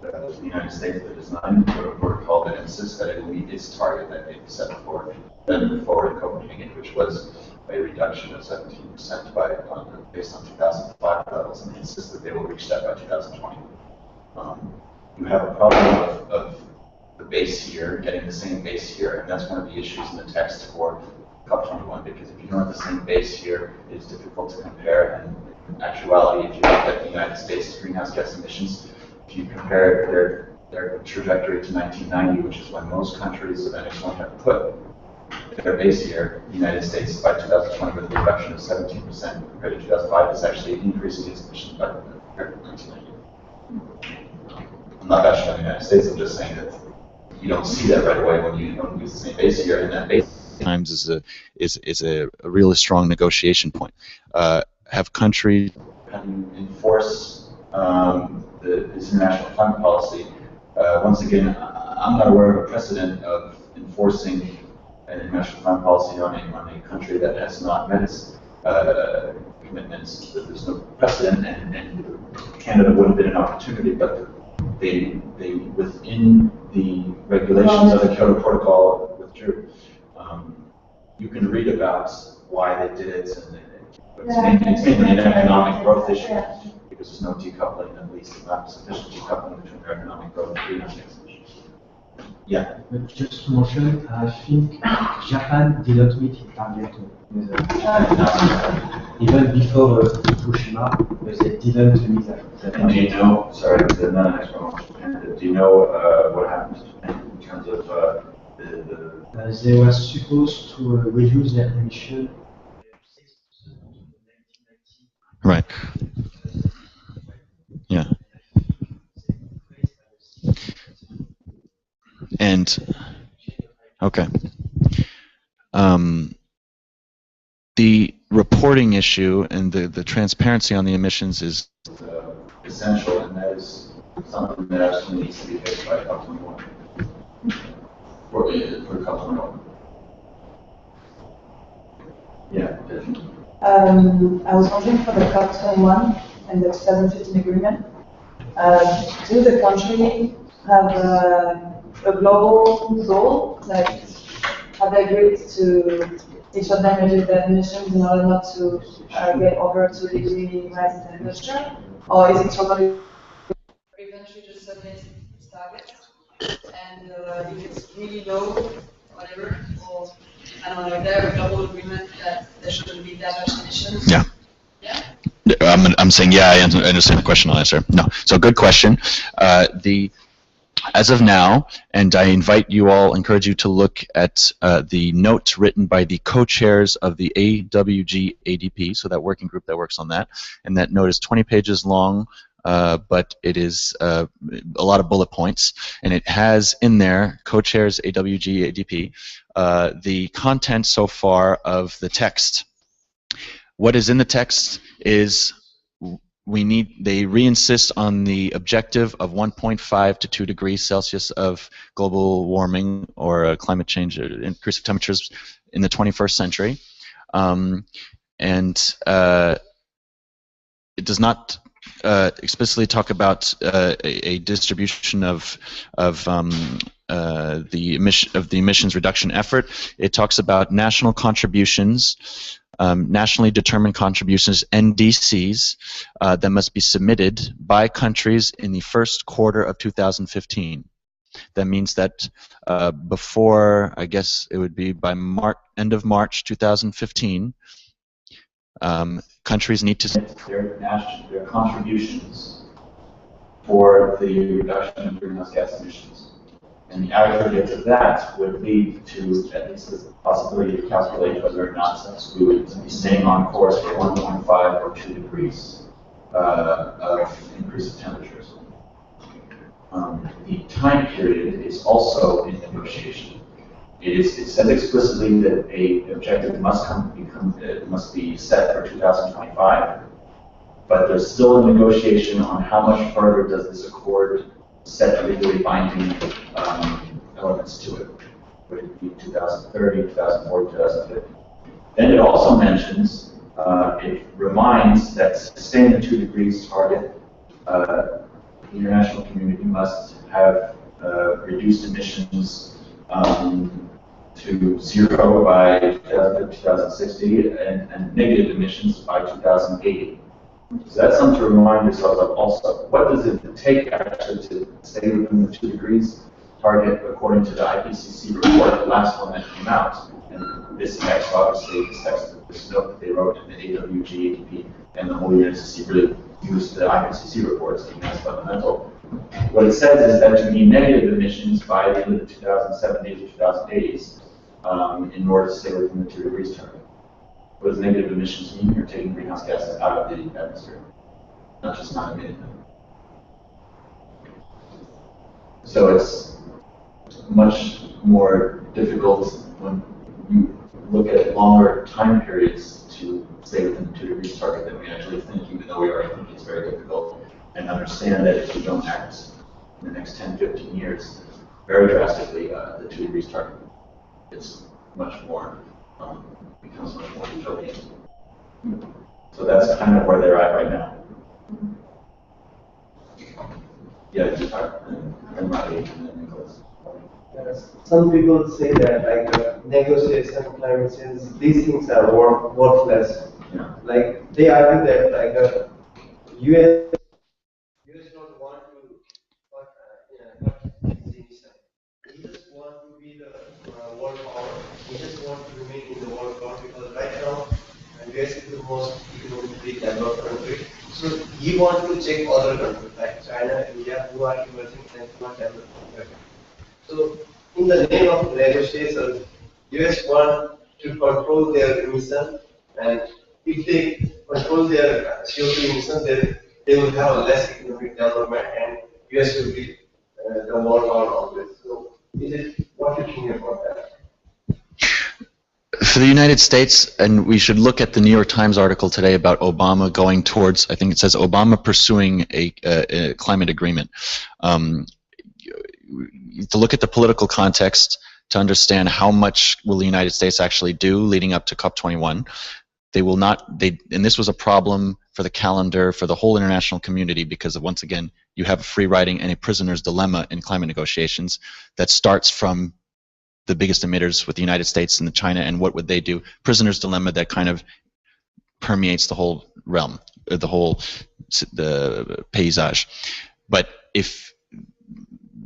the United States that is not in the protocol that insists that it will meet its target that they set before in Copenhagen, which was a reduction of 17% based on 2005 levels, and they insist that they will reach that by 2020. You have a problem of the base year, getting the same base year, and that's one of the issues in the text for COP21, because if you don't have the same base year, it's difficult to compare. And in actuality, if you look at the United States greenhouse gas emissions, if you compare their trajectory to 1990, which is when most countries of Annex 1 have put their base year, the United States by 2020 with a reduction of 17% compared to 2005 is actually increasing its emissions by compared to 1990. I'm not bashing on the United States, I'm just saying that you don't see that right away when you don't use the same base year, and that base times is a really strong negotiation point. Have countries enforce this international climate policy? Once again, I'm not aware of a precedent of enforcing an international climate policy on a country that has not met its commitments. There's no precedent, and Canada would have been an opportunity, but they within the regulations of the Kyoto Protocol withdrew. You can read about why they did it, and it's mainly an economic growth issue, because there's no decoupling, at least not sufficient decoupling between their economic growth and greenhouse gas emissions. Yeah. But just to mention, I think Japan did not meet its target. Even before Fukushima, they didn't meet that. And do you know, sorry, not an explanation, do you know what happened to Japan in terms of they were supposed to reduce their emission. right? Yeah. And okay. The reporting issue and the transparency on the emissions is essential, and that is something that absolutely needs to be fixed by COP21. For COP21. Yeah. I was wondering for the COP21 and the 2015 agreement, do the country have a global goal? Like, have they agreed to each of them reduce their emissions in order not to get over 2 degree rise in temperature? Or is it totally every country just submits its targets? And if it's really low, whatever, or I don't know, if they have a global agreement that there shouldn't be that much emissions? Yeah. Yeah? I'm saying yeah. I understand the question. I'll answer. No. So good question. As of now, and I encourage you to look at the note written by the co-chairs of the AWG ADP, so that working group that works on that, and that note is 20 pages long, but it is a lot of bullet points, and it has in there, co-chairs AWG ADP, the content so far of the text. What is in the text is they re-insist on the objective of 1.5 to 2 degrees Celsius of global warming or climate change, increase of temperatures in the 21st century. And it does not explicitly talk about a distribution of the emissions reduction effort. It talks about national contributions, nationally determined contributions, NDCs, that must be submitted by countries in the first quarter of 2015. That means that before, I guess it would be by end of March 2015, countries need to submit their contributions for the reduction of greenhouse gas emissions. And the aggregate of that would lead to at least the possibility to calculate whether or not we would be staying on course for 1.5 or 2 degrees of increase of temperatures. The time period is also in negotiation. It says explicitly that an objective must be set for 2025, but there's still a negotiation on how much further does this accord set legally binding elements to it. Would it be 2030, 2040, 2050? Then it also mentions, it reminds that to sustain the 2 degrees target, the international community must have reduced emissions to zero by 2060 and negative emissions by 2080. So that's something to remind yourselves of also. What does it take actually to stay within the 2 degrees target according to the IPCC report, the last one that came out? And this text, obviously, this note that they wrote in the AWG, ADP, and the whole UNFCCC really used the IPCC reports, and that's fundamental. What it says is that to be negative emissions by the end of the 2070s or 2080s in order to stay within the 2 degrees target. What does negative emissions mean? You're taking greenhouse gases out of the atmosphere, not just not emitting them. So it's much more difficult when you look at longer time periods to stay within the 2 degrees target than we actually think, even though we already think it's very difficult, and understand that if we don't act in the next 10, 15 years, very drastically, the 2 degrees target is much more, becomes much more utopian. So that's kind of where they're at right now. Yeah, and Roddy and then Nicholas. Yes. Some people say that negotiation, climate change, these things are worthless. Yeah. Like they argue that US don't want to cut emission. We just want to be the world power. We just want to remain in the world power because right now US is the most economically developed country. So you want to check other countries like China, India, who are emerging and who are developing countries. So in the name of negotiation, US want to control their emission, and if they control their CO2 emissions, then they will have a less economic development, and US will be the world power always. So is it what do you think about that? For the United States, and we should look at the New York Times article today about Obama going towards, I think it says Obama pursuing a climate agreement. To look at the political context to understand how much will the United States actually do leading up to COP21. They will not, and this was a problem for the calendar, for the whole international community, because once again, you have a free riding and a prisoner's dilemma in climate negotiations that starts from the biggest emitters with the United States and China, and what would they do? Prisoner's dilemma that kind of permeates the whole realm, the paysage. But if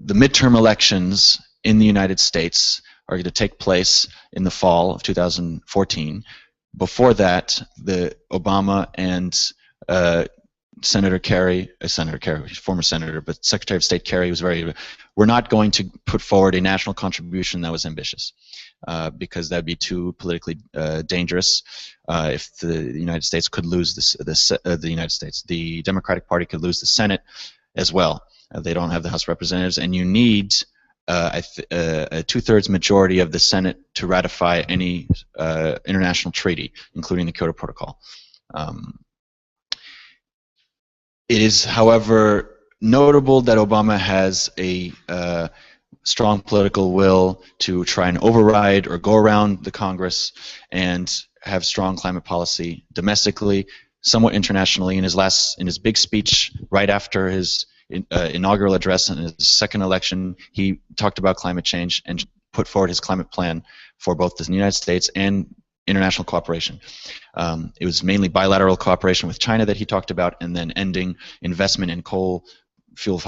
the midterm elections in the United States are going to take place in the fall of 2014, before that, the Obama and Senator Kerry, former senator, but Secretary of State Kerry was we're not going to put forward a national contribution that was ambitious, because that would be too politically dangerous. If the United States could lose the Democratic Party could lose the Senate as well. They don't have the House of Representatives, and you need a 2/3 majority of the Senate to ratify any international treaty, including the Kyoto Protocol. It is, however, notable that Obama has a strong political will to try and override or go around the Congress and have strong climate policy domestically, somewhat internationally. In his big speech right after his inaugural address in his second election, he talked about climate change and put forward his climate plan for both the United States and international cooperation. It was mainly bilateral cooperation with China that he talked about, and then ending investment in coal-fueled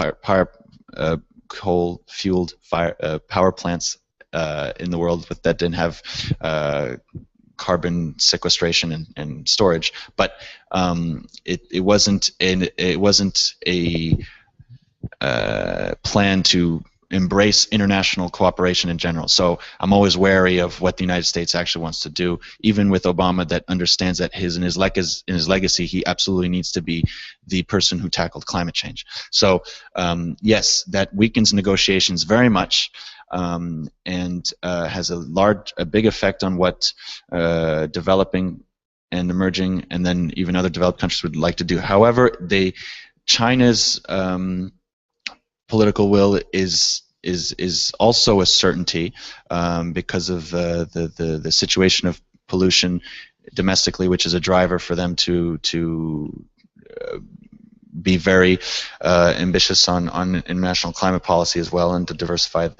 power plants in the world that didn't have carbon sequestration and storage. But it wasn't a plan to embrace international cooperation in general. So I'm always wary of what the United States actually wants to do, even with Obama, that understands that in his legacy, he absolutely needs to be the person who tackled climate change. So yes, that weakens negotiations very much, and has a big effect on what developing and emerging and then even other developed countries would like to do. However, China's political will is also a certainty because of the situation of pollution domestically, which is a driver for them to be very ambitious on international climate policy as well, and to diversify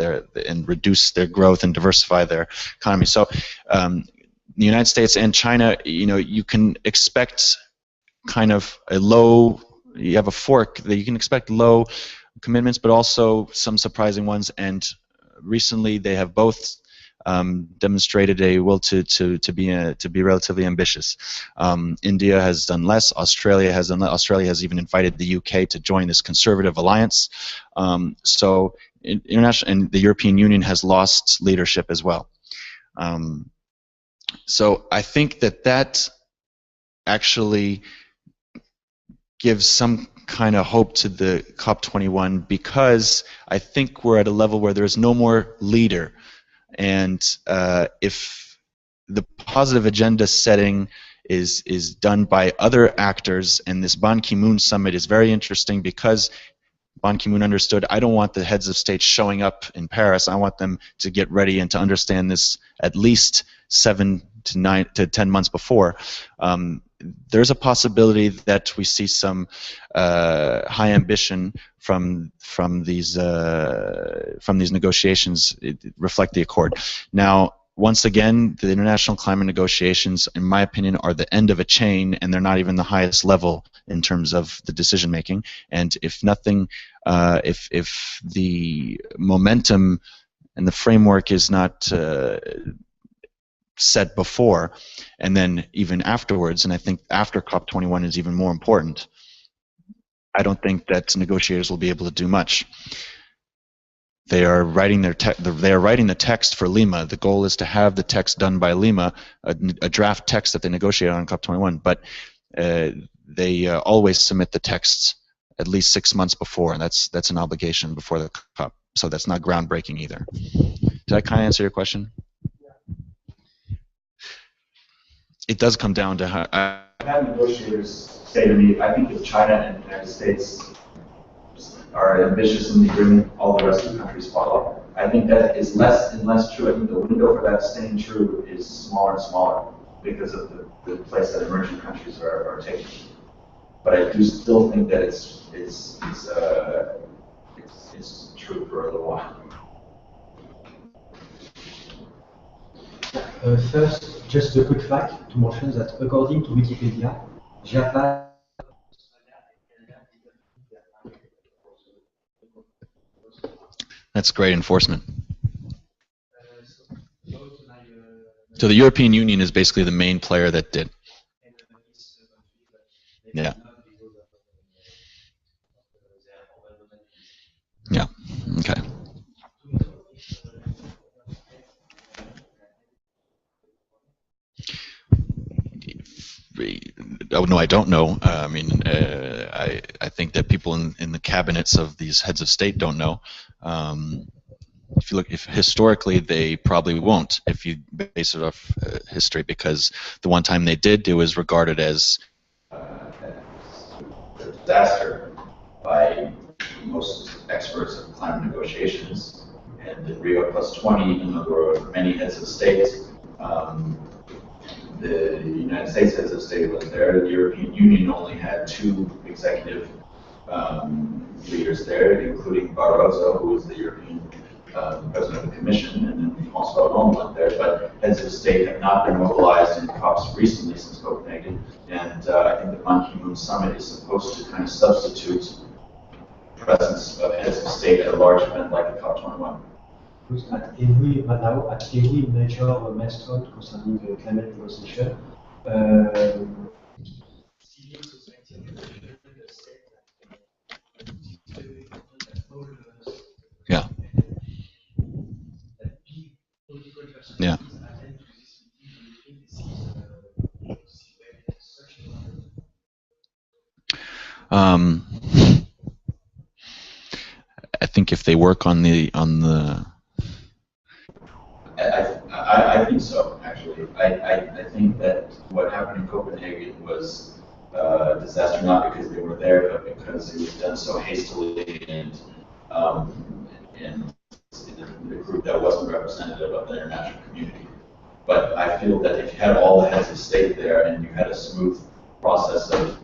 and reduce their growth and diversify their economy. So the United States and China, you can expect kind of you have a fork that you can expect low commitments, but also some surprising ones. And recently, they have both demonstrated a will to be relatively ambitious. India has done less. Australia has done less. Australia has even invited the UK to join this conservative alliance. So international and the European Union has lost leadership as well. So I think that actually gives some kind of hope to the COP21, because I think we're at a level where there's no more leader, and if the positive agenda setting is done by other actors, and this Ban Ki-moon summit is very interesting because Ban Ki-moon understood, I don't want the heads of state showing up in Paris. I want them to get ready and to understand this at least 7 to 9 to 10 months before. There's a possibility that we see some high ambition from these negotiations reflect the accord. Now, once again, the international climate negotiations, in my opinion, are the end of a chain, and they're not even the highest level in terms of the decision making. And if nothing, if the momentum and the framework is not set before, and then even afterwards, and I think after COP21 is even more important, I don't think that negotiators will be able to do much. They are writing the text for Lima. The goal is to have the text done by Lima, a draft text that they negotiate on COP21. But they always submit the texts at least 6 months before, and that's an obligation before the COP. So that's not groundbreaking either. Did I kind of answer your question? It does come down to how. I've had negotiators say to me, I think if China and the United States are ambitious in the agreement, all the rest of the countries follow. I think that is less and less true. I think the window for that staying true is smaller and smaller because of the place that emerging countries are taking. But I do still think that it's true for a little while. First, just a quick fact to mention that according to Wikipedia, Japan. That's great enforcement. So the European Union is basically the main player that did. Yeah. Yeah. Okay. Oh, no, I don't know. I mean, I think that people in the cabinets of these heads of state don't know. If you look, if historically, they probably won't. If you base it off history, because the one time they did, it was regarded as a disaster by most experts of climate negotiations. And in Rio +20, even though there were many heads of state, the United States heads of state was there. The European Union only had 2 executive leaders there, including Barroso, who was the European president of the Commission, and then François Hollande went there. But heads of state have not been mobilized in COPs recently since Copenhagen, and I think the Ban Ki-moon summit is supposed to kind of substitute the presence of heads of state at a large event like the COP21. At every, but now at every major milestone concerning the climate negotiation, civil society Yeah. Yeah. I think if they work on the I think so, actually. I think that what happened in Copenhagen was a disaster, not because they were there, but because it was done so hastily and in a group that wasn't representative of the international community. But I feel that if you had all the heads of state there and you had a smooth process of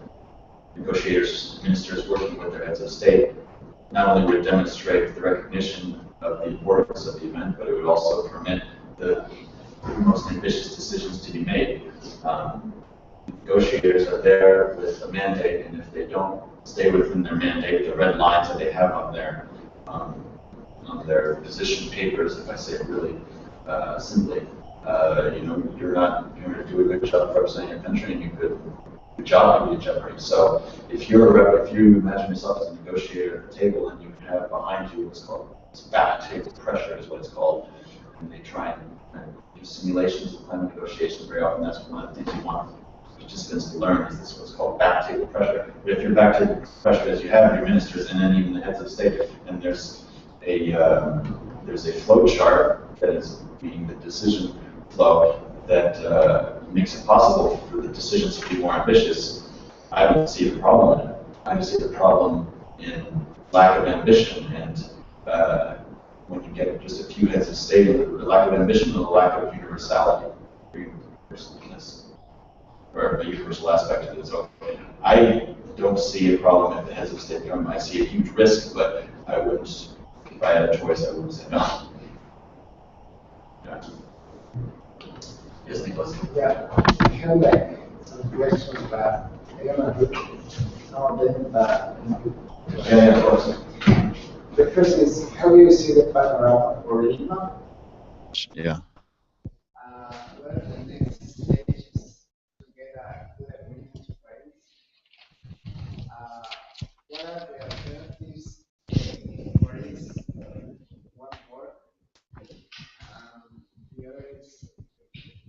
negotiators, ministers working with their heads of state, not only would it demonstrate the recognition of the importance of the event, but it would also permit the most ambitious decisions to be made. Negotiators are there with a mandate, and if they don't stay within their mandate, the red lines that they have on their position papers, if I say it really simply, you're not going to do a good job representing your country, and you could. Your job can be in jeopardy. So if you imagine yourself as a negotiator at the table and you have behind you what's called back table pressure is what it's called, and they try and do simulations of climate negotiations very often. That's one of the things you want participants to learn is this what's called back table pressure. But if your back table pressure is you have your ministers and then even the heads of state, and there's a flow chart that is being the decision flow that makes it possible for the decisions to be more ambitious, I don't see the problem in it. I just see the problem in lack of ambition, and when you get just a few heads of state, the lack of ambition and the lack of universality, or universalness, or a universal aspect of it. So I don't see a problem if the heads of state come. I see a huge risk, but I wouldn't, if I had a choice, I wouldn't say no. Yeah. Yes, Nicholas. Yeah, I have like some questions, but I don't know some of them, but Yeah, of course. the first is, how do you see the panorama for Lima? yeah. What are the next stages to get a good agreement to Paris? What are the alternatives for this one work? The other is,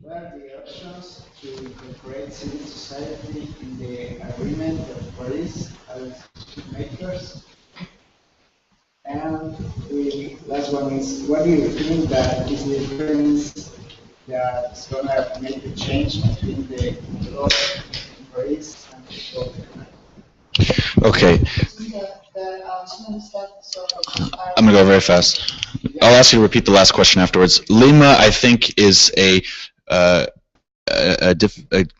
what are the options to incorporate civil society in the agreement of Paris as makers? And the last one is, what do you think that is the difference that's going to make the change between the law in Paris and the Copenhagen? Okay. I'm going to go very fast. I'll ask you to repeat the last question afterwards. Lima, I think, is a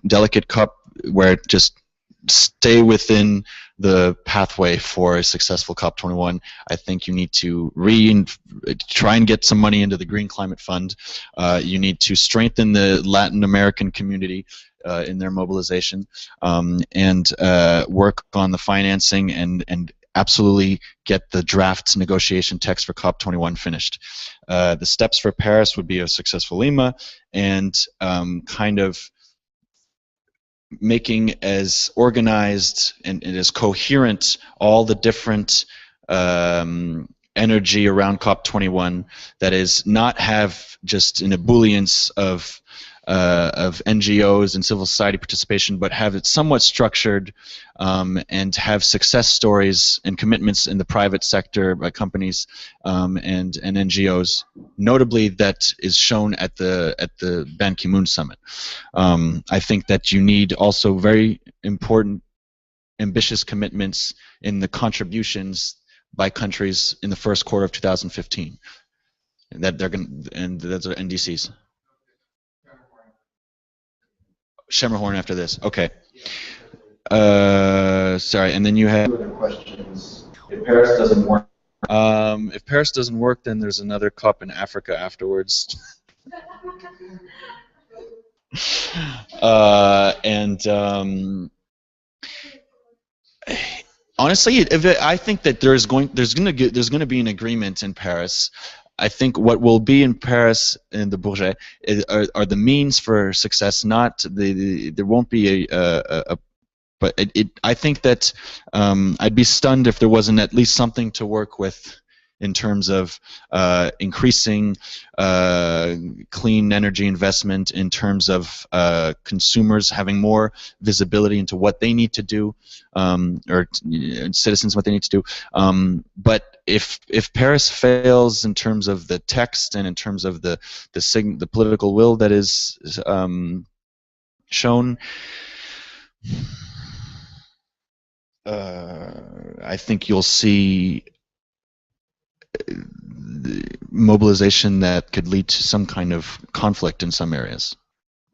delicate cup where just stay within the pathway for a successful COP21. I think you need to try and get some money into the Green Climate Fund. You need to strengthen the Latin American community in their mobilization, and work on the financing and absolutely get the draft negotiation text for COP21 finished. The steps for Paris would be a successful Lima, and kind of making as organized and as coherent all the different energy around COP21, that is, not have just an ebullience of NGOs and civil society participation, but have it somewhat structured, and have success stories and commitments in the private sector by companies and NGOs, notably that is shown at the Ban Ki-moon summit. I think that you need also very important, ambitious commitments in the contributions by countries in the first quarter of 2015, and that they're going, and those are NDCs. Schermerhorn after this. Okay. Sorry, and then you had other questions. If Paris doesn't work, then there's another COP in Africa afterwards. Honestly, I think that there's going to be an agreement in Paris. I think what will be in Paris and the Bourget are the means for success, not there won't be but I think that I'd be stunned if there wasn't at least something to work with in terms of increasing clean energy investment, in terms of consumers having more visibility into what they need to do, or citizens what they need to do. But if Paris fails in terms of the text and in terms of the political will that is shown, I think you'll see mobilization that could lead to some kind of conflict in some areas.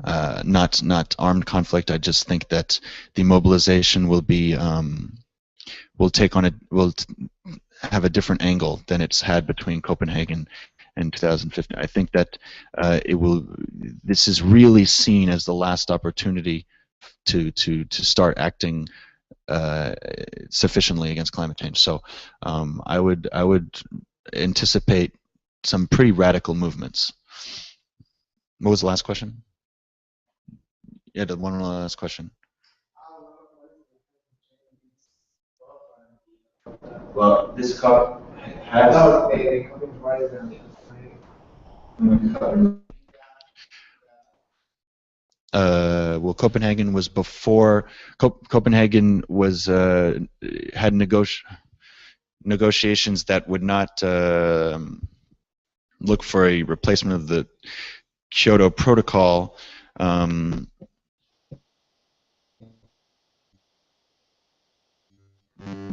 Not armed conflict. I just think that the mobilization will be will have a different angle than it's had between Copenhagen and 2015. I think that this is really seen as the last opportunity to start acting sufficiently against climate change. So I would anticipate some pretty radical movements. What was the last question? Yeah, the one last question. Well, this COP has. Well, Copenhagen was before. Copenhagen was had negotiations that would not look for a replacement of the Kyoto Protocol.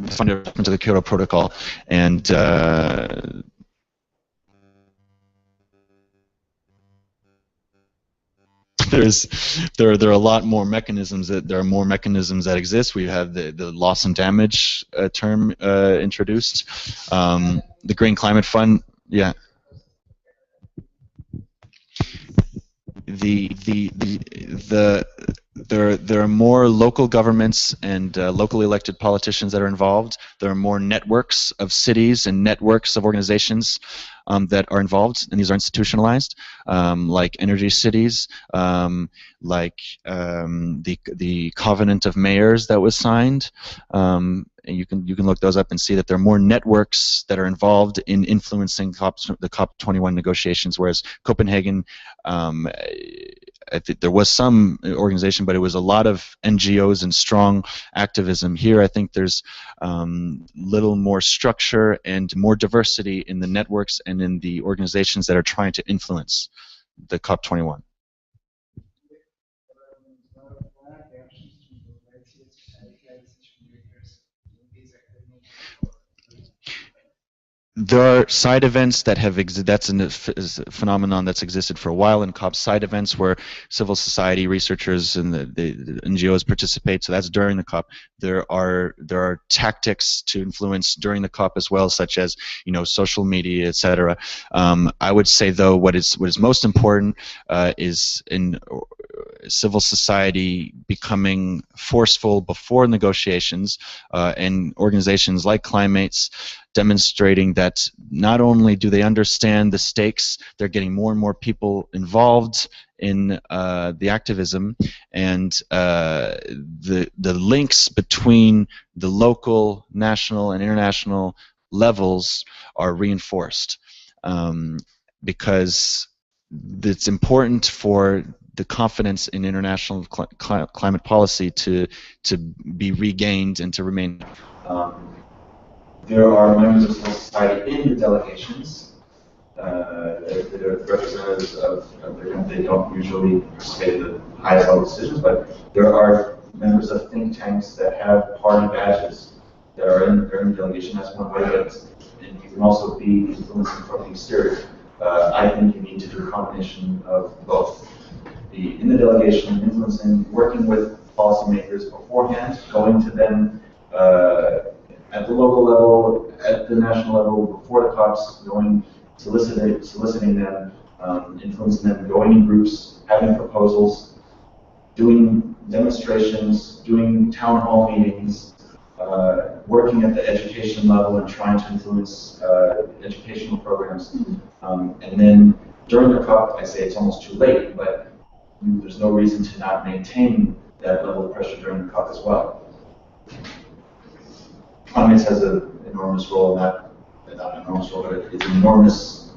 Fundamental to the Kyoto Protocol, and there are a lot more mechanisms there are more mechanisms that exist. We have the loss and damage term introduced, the Green Climate Fund. Yeah. There are more local governments and locally elected politicians that are involved. There are more networks of cities and networks of organizations that are involved, and these are institutionalized, like Energy Cities, like the Covenant of Mayors that was signed. And you can look those up and see that there are more networks that are involved in influencing the COP21 negotiations, whereas Copenhagen, I think there was some organization, but it was a lot of NGOs and strong activism. Here, I think there's little more structure and more diversity in the networks and in the organizations that are trying to influence the COP21. There are side events that have that's a phenomenon that's existed for a while in COP. Side events where civil society researchers and the NGOs participate. So that's during the COP. There are tactics to influence during the COP as well, such as social media, etc. I would say though what is most important is in civil society becoming forceful before negotiations, and organizations like Climates demonstrating that not only do they understand the stakes, they're getting more and more people involved in the activism, and the links between the local, national, and international levels are reinforced, because it's important for the confidence in international climate policy to be regained and to remain. There are members of civil society in the delegations that are representatives of their country. They don't usually participate in the highest level decisions, but there are members of think tanks that have party badges that are in the delegation. That's one way, and you can also be influencing from the exterior. I think you need to do a combination of both. In the delegation, influencing, working with policymakers beforehand, going to them at the local level, at the national level, before the COPs, going, soliciting them, influencing them, going in groups, having proposals, doing demonstrations, doing town hall meetings, working at the education level and trying to influence educational programs. And then during the COP, I say it's almost too late, but there's no reason to not maintain that level of pressure during the COP as well. Climates has an enormous role in that, not an enormous role, but it's an enormous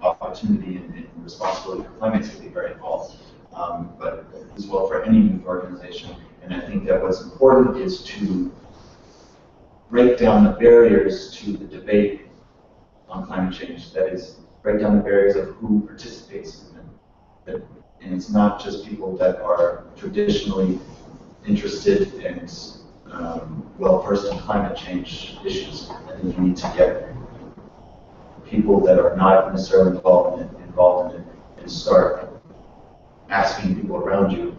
opportunity and responsibility for climates to be very involved. But as well for any youth organization. And I think that what's important is to break down the barriers to the debate on climate change. That is, break down the barriers of who participates in it. And it's not just people that are traditionally interested and well-versed in climate change issues. I think you need to get people that are not necessarily involved in it and start asking people around you,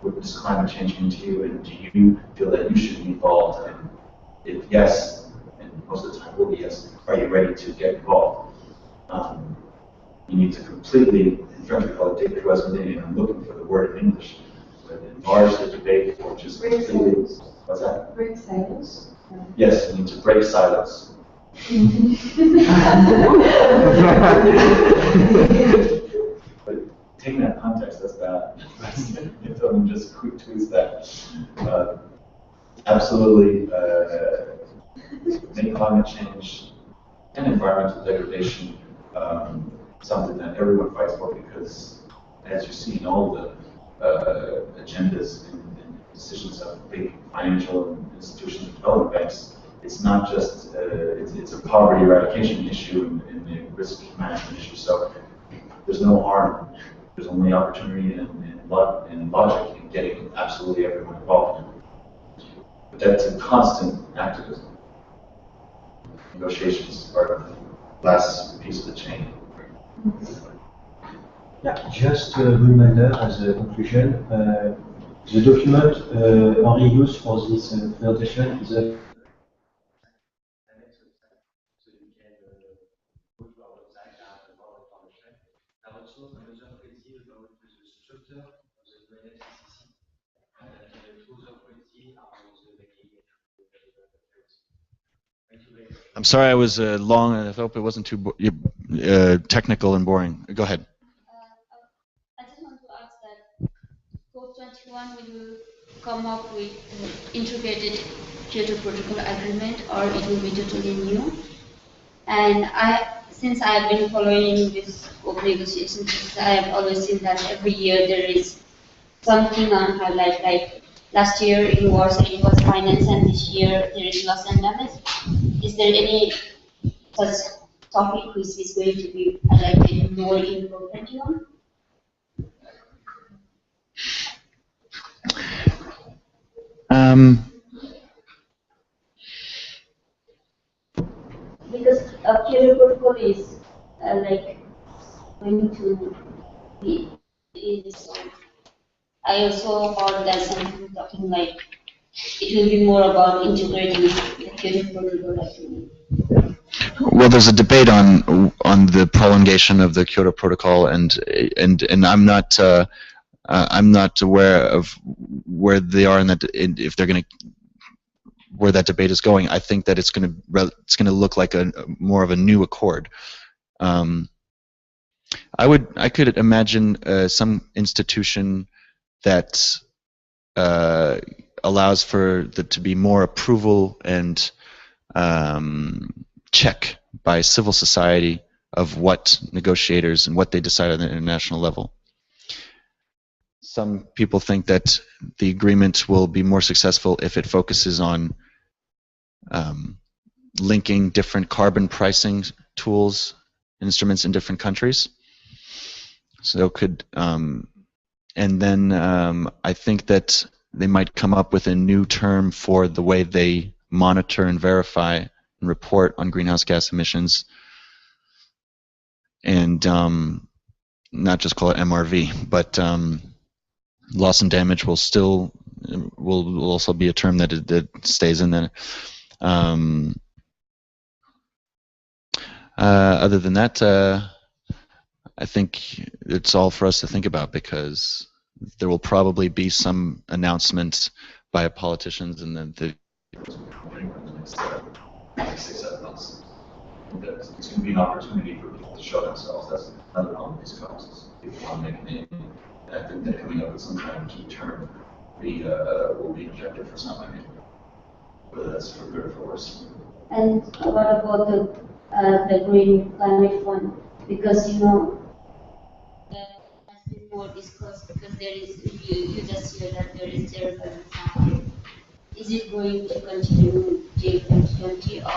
what does climate change mean to you, and do you feel that you should be involved? And if yes, and most of the time will be yes, are you ready to get involved? You need to completely, in French we call it décloisonner, and I'm looking for the word in English, but enlarge the debate or just completely, what's that? Break silos. Yes, you need to break silos. But taking that context, that's bad. If someone just quick tweets that. Absolutely make climate change and environmental degradation something that everyone fights for, because as you see in all the agendas and decisions of big financial institutions and development banks, it's not just, it's a poverty eradication issue and a risk management issue. So there's no harm. There's only opportunity and logic in getting absolutely everyone involved. But that's a constant activism. Negotiations are the last piece of the chain. Yeah, just a reminder as a conclusion. The document Henri used for this presentation is a also another idea about the structure of the UNFCCC and other quality around the I'm sorry I was long, and I hope it wasn't too technical and boring. Go ahead. I just want to ask that COP21 will come up with an integrated Kyoto Protocol agreement, or it will be totally new. And since I have been following this COP negotiations, I have always seen that every year there is something on highlight. Like last year it was finance, and this year there is loss and damage. Is there any such topic which is going to be highlighted more in COP21? Because Kyoto Protocol is like going to be is. I also heard that something talking like it will be more about integrating the Kyoto Protocol actually. Well, there's a debate on the prolongation of the Kyoto Protocol, and I'm not aware of where they are in that, if they're going to, where that debate is going. I think that it's going to look like more of a new accord. I could imagine some institution that allows for to be more approval and check by civil society of what negotiators and what they decide on the international level. Some people think that the agreement will be more successful if it focuses on linking different carbon pricing tools, instruments in different countries. So could, and then I think that they might come up with a new term for the way they monitor and verify and report on greenhouse gas emissions, and not just call it MRV, but loss and damage will still will also be a term that that stays in there. Other than that, I think it's all for us to think about, because there will probably be some announcement by politicians in the next 6-7 months. It's going to be an opportunity for people to show themselves. That's another problem with these costs. People want to make a name. And I think that coming up with some kind of key term will be objective for somebody, whether that's for good or for worse. And what about the Green Climate Fund? Because that has been more discussed, because there is, you just hear that there is zero balance now. Is it going to continue till 2020, or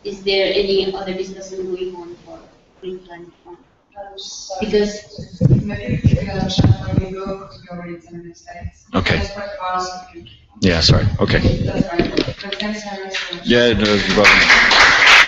is there any other discussion going on for Green Climate Fund? Because maybe we can chat when we go, because we already attended the States. Okay. That's quite fast. Yeah, sorry. Okay. That's right. But thanks, Harry, so much. Yeah, no, you're welcome.